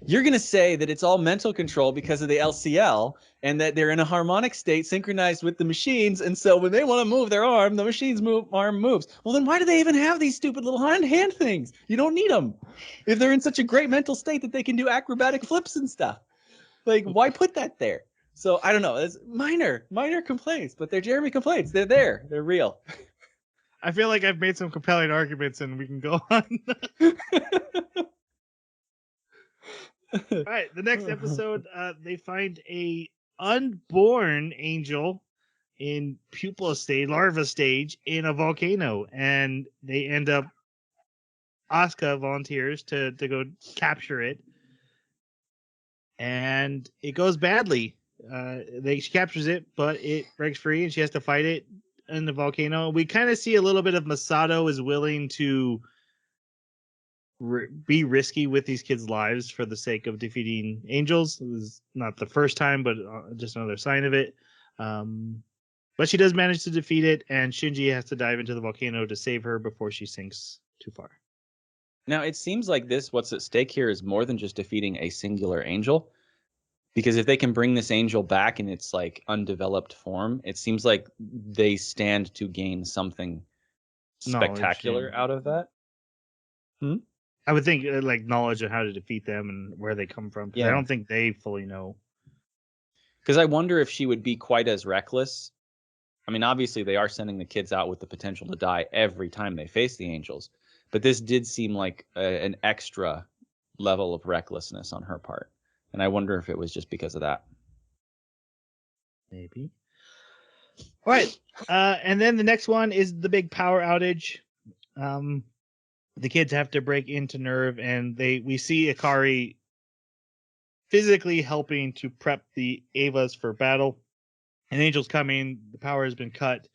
You're going to say that it's all mental control because of the LCL, and that they're in a harmonic state synchronized with the machines. And so when they want to move their arm, the machine's arm moves. Well, then why do they even have these stupid little hand things? You don't need them if they're in such a great mental state that they can do acrobatic flips and stuff. Like, why put that there? So I don't know. It's minor complaints, but they're Jeremy complaints. They're there. They're real. I feel like I've made some compelling arguments and we can go on. All right, the next episode, they find a unborn angel in pupa stage, larva stage, in a volcano, and they end up. Asuka volunteers to go capture it, and it goes badly. She captures it, but it breaks free, and she has to fight it in the volcano. We kind of see a little bit of Masato is willing to be risky with these kids' lives for the sake of defeating angels. It was not the first time, but just another sign of it. But she does manage to defeat it, and Shinji has to dive into the volcano to save her before she sinks too far. Now, it seems like what's at stake here is more than just defeating a singular angel. Because if they can bring this angel back in its like undeveloped form, it seems like they stand to gain something spectacular out of that. I would think like knowledge of how to defeat them and where they come from. Yeah. I don't think they fully know. Because I wonder if she would be quite as reckless. I mean, obviously they are sending the kids out with the potential to die every time they face the angels. But this did seem like an extra level of recklessness on her part. And I wonder if it was just because of that. Maybe. All right. And then the next one is the big power outage. The kids have to break into Nerve, and we see Akari physically helping to prep the Avas for battle. An angel's coming. The power has been cut.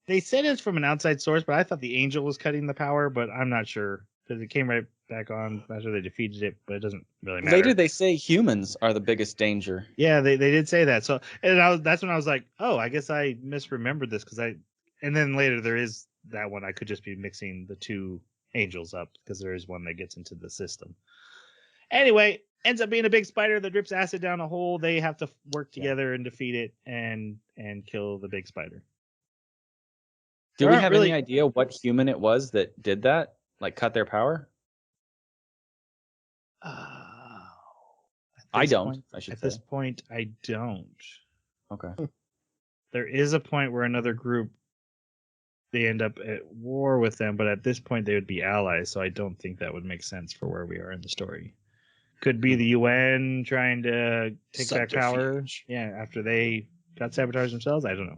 They said it's from an outside source, but I thought the angel was cutting the power, but I'm not sure because it came right back on after they defeated it, but it doesn't really matter. Later they say humans are the biggest danger. Yeah, they did say that. So, and that's when I was like, oh, I guess I misremembered this and then later there is that one. I could just be mixing the two angels up because there is one that gets into the system. Anyway, ends up being a big spider that drips acid down a hole. They have to work together and defeat it and kill the big spider. Do we have any idea what human it was that did that? Like cut their power? I don't. At this point, I don't. Okay. There is a point where another group, they end up at war with them, but at this point they would be allies, so I don't think that would make sense for where we are in the story. Could be the UN trying to take back power. Yeah, after they got sabotaged themselves. I don't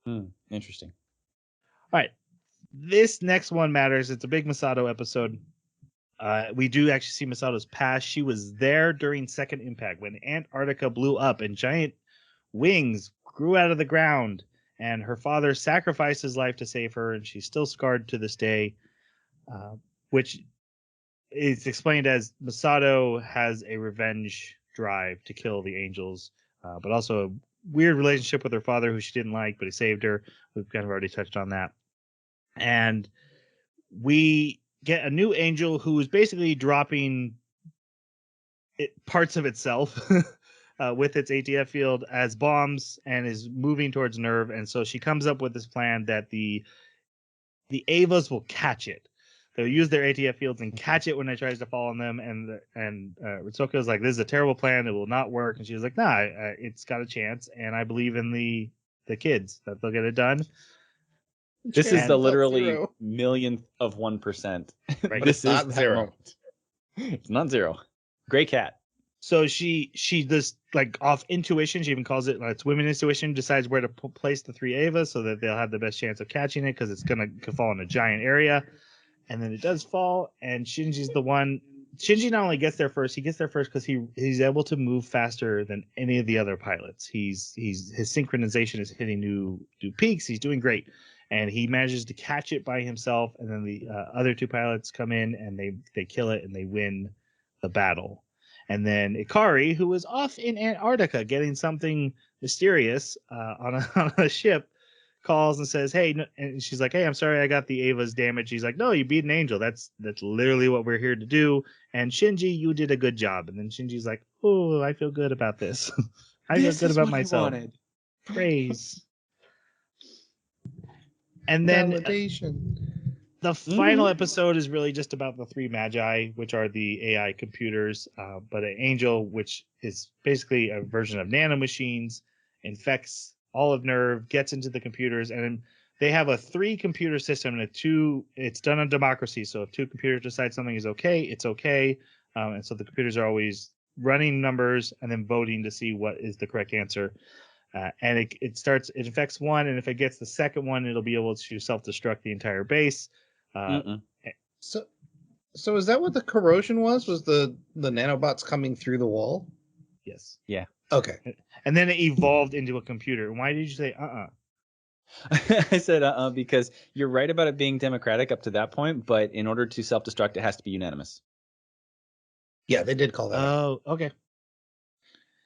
know. Interesting. All right. This next one matters. It's a big Masato episode. We do actually see Masato's past. She was there during Second Impact when Antarctica blew up and giant wings grew out of the ground, and her father sacrificed his life to save her, and she's still scarred to this day, which is explained as Masato has a revenge drive to kill the angels, but also a weird relationship with her father who she didn't like, but he saved her. We've kind of already touched on that. And we get a new angel who is basically dropping parts of itself with its ATF field as bombs and is moving towards Nerve. And so she comes up with this plan that the Avas will catch it. They'll use their ATF fields and catch it when it tries to fall on them. And Ritsuko's like, this is a terrible plan. It will not work. And she's like, nah, it's got a chance. And I believe in the kids that they'll get it done. This is the literally millionth of 1%. Right. This is not zero. It's not zero. Gray cat. So she does, like, off intuition, she even calls it, it's women intuition, decides where to place the 3 Avas so that they'll have the best chance of catching it because it's going to fall in a giant area. And then it does fall, and Shinji's the one. Shinji not only gets there first, he gets there first because he's able to move faster than any of the other pilots. His synchronization is hitting new peaks. He's doing great. And he manages to catch it by himself, and then the other 2 pilots come in, and they kill it, and they win the battle. And then Ikari, who was off in Antarctica getting something mysterious on a ship, calls and says, hey, no, and she's like, hey, I'm sorry I got the Ava's damaged. He's like, no, you beat an angel. That's literally what we're here to do. And Shinji, you did a good job. And then Shinji's like, oh, I feel good about this. I feel good about myself. Praise. And then the final episode is really just about the 3 Magi, which are the AI computers, but an angel, which is basically a version of nanomachines, infects all of Nerve, gets into the computers, and they have a 3-computer system, and it's done on democracy. So if 2 computers decide something is okay, it's okay. And so the computers are always running numbers and then voting to see what is the correct answer. And it infects one, and if it gets the second one, it'll be able to self-destruct the entire base. So is that what the corrosion was? Was the nanobots coming through the wall? Yes. Yeah. Okay. And then it evolved into a computer. Why did you say I said because you're right about it being democratic up to that point, but in order to self-destruct, it has to be unanimous. Yeah, they did call that out. Oh, okay.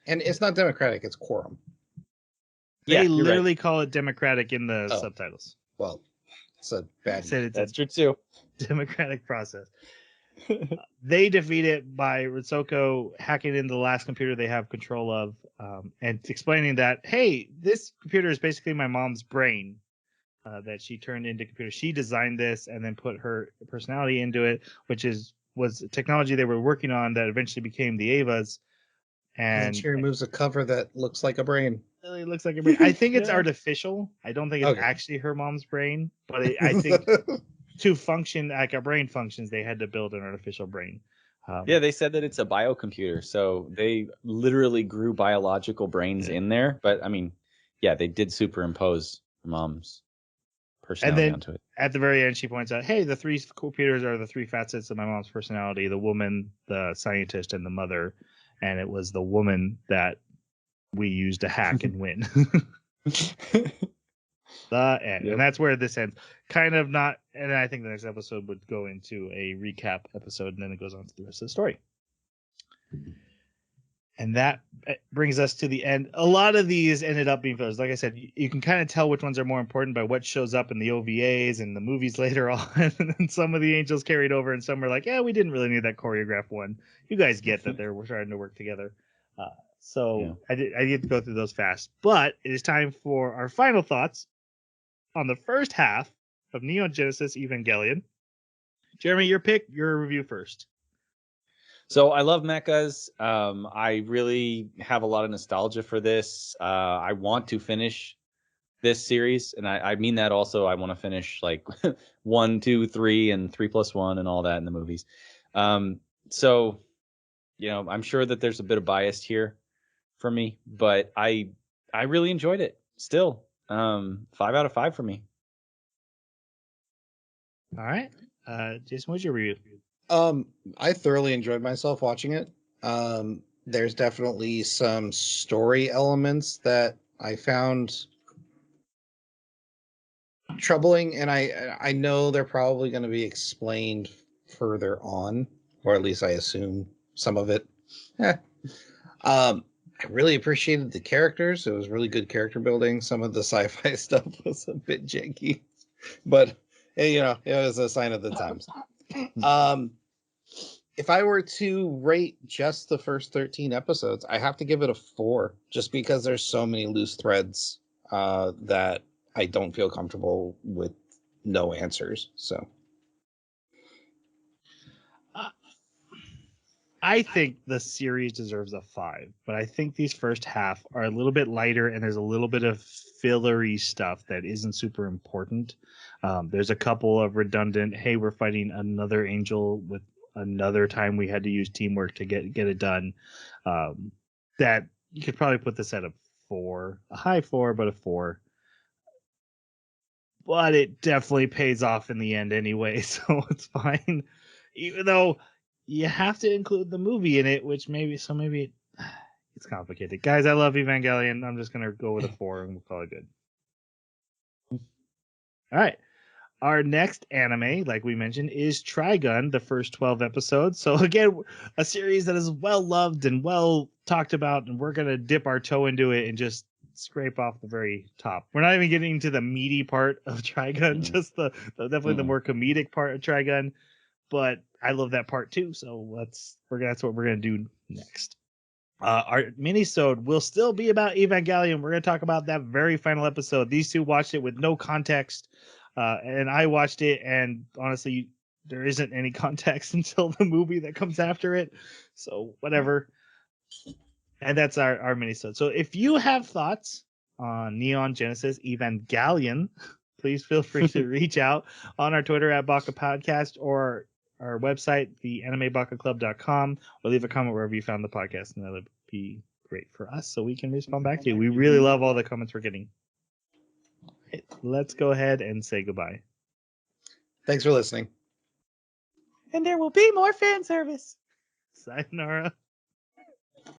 And it's not democratic, it's quorum. They literally call it democratic in the subtitles. Well, it's a bad. That's true too. Democratic process. They defeat it by Ritsuko hacking into the last computer they have control of, and explaining that, hey, this computer is basically my mom's brain that she turned into computer. She designed this and then put her personality into it, which was technology they were working on that eventually became the Avas. And she removes a cover that looks like a brain. Really looks like a brain. I think it's artificial. I don't think it's actually her mom's brain, but I think to function like a brain functions, they had to build an artificial brain. Yeah, they said that it's a biocomputer, so they literally grew biological brains in there. But I mean, yeah, they did superimpose her mom's personality onto it. At the very end, she points out, hey, the 3 computers are the 3 facets of my mom's personality: the woman, the scientist, and the mother. And it was the woman that we used to hack and win. The end. Yep. And that's where this ends. Kind of not, and I think the next episode would go into a recap episode, and then it goes on to the rest of the story. And that brings us to the end. A lot of these ended up being fillers. Like I said, you can kind of tell which ones are more important by what shows up in the OVAs and the movies later on. And some of the angels carried over, and some were like, yeah, we didn't really need that choreographed one. You guys get that we're trying to work together. I did go through those fast. But it is time for our final thoughts on the first half of Neon Genesis Evangelion. Jeremy, your pick, your review first. So I love mechas. I really have a lot of nostalgia for this. I want to finish this series, and I mean that also. I want to finish like 1, 2, 3, and 3+1 and all that in the movies. So, I'm sure that there's a bit of bias here for me, but I really enjoyed it. Still, 5 out of 5 for me. All right, Jason, what's your review? I thoroughly enjoyed myself watching it. There's definitely some story elements that I found troubling, and I know they're probably going to be explained further on, or at least I assume some of it. I really appreciated the characters. It was really good character building. Some of the sci-fi stuff was a bit janky, but it was a sign of the times. If I were to rate just the first 13 episodes, I have to give it a 4, just because there's so many loose threads that I don't feel comfortable with no answers. So I think the series deserves a 5, but I think these first half are a little bit lighter, and there's a little bit of fillery stuff that isn't super important. There's a couple of redundant, hey, we're fighting another angel with another time we had to use teamwork to get it done. That you could probably put this at a 4, a high 4, but a 4. But it definitely pays off in the end anyway, so it's fine. Even though you have to include the movie in it, which maybe it's complicated. Guys, I love Evangelion. I'm just gonna go with a 4 and we'll call it good. All right. Our next anime, like we mentioned, is Trigun, the first 12 episodes. So again, a series that is well loved and well talked about, and we're gonna dip our toe into it and just scrape off the very top. We're not even getting to the meaty part of Trigun, just the definitely the more comedic part of Trigun. But I love that part too, so that's what we're gonna do next. Our mini-sode will still be about Evangelion. We're gonna talk about that very final episode. These two watched it with no context. And I watched it, and honestly, there isn't any context until the movie that comes after it. So whatever. And that's our mini-sode. So if you have thoughts on Neon Genesis Evangelion, please feel free to reach out on our Twitter at Baka Podcast or our website, theanimebakaclub.com, or leave a comment wherever you found the podcast, and that would be great for us so we can respond back to you. We really love all the comments we're getting. Let's go ahead and say goodbye. thanks for listening. And there will be more fan service. Sayonara.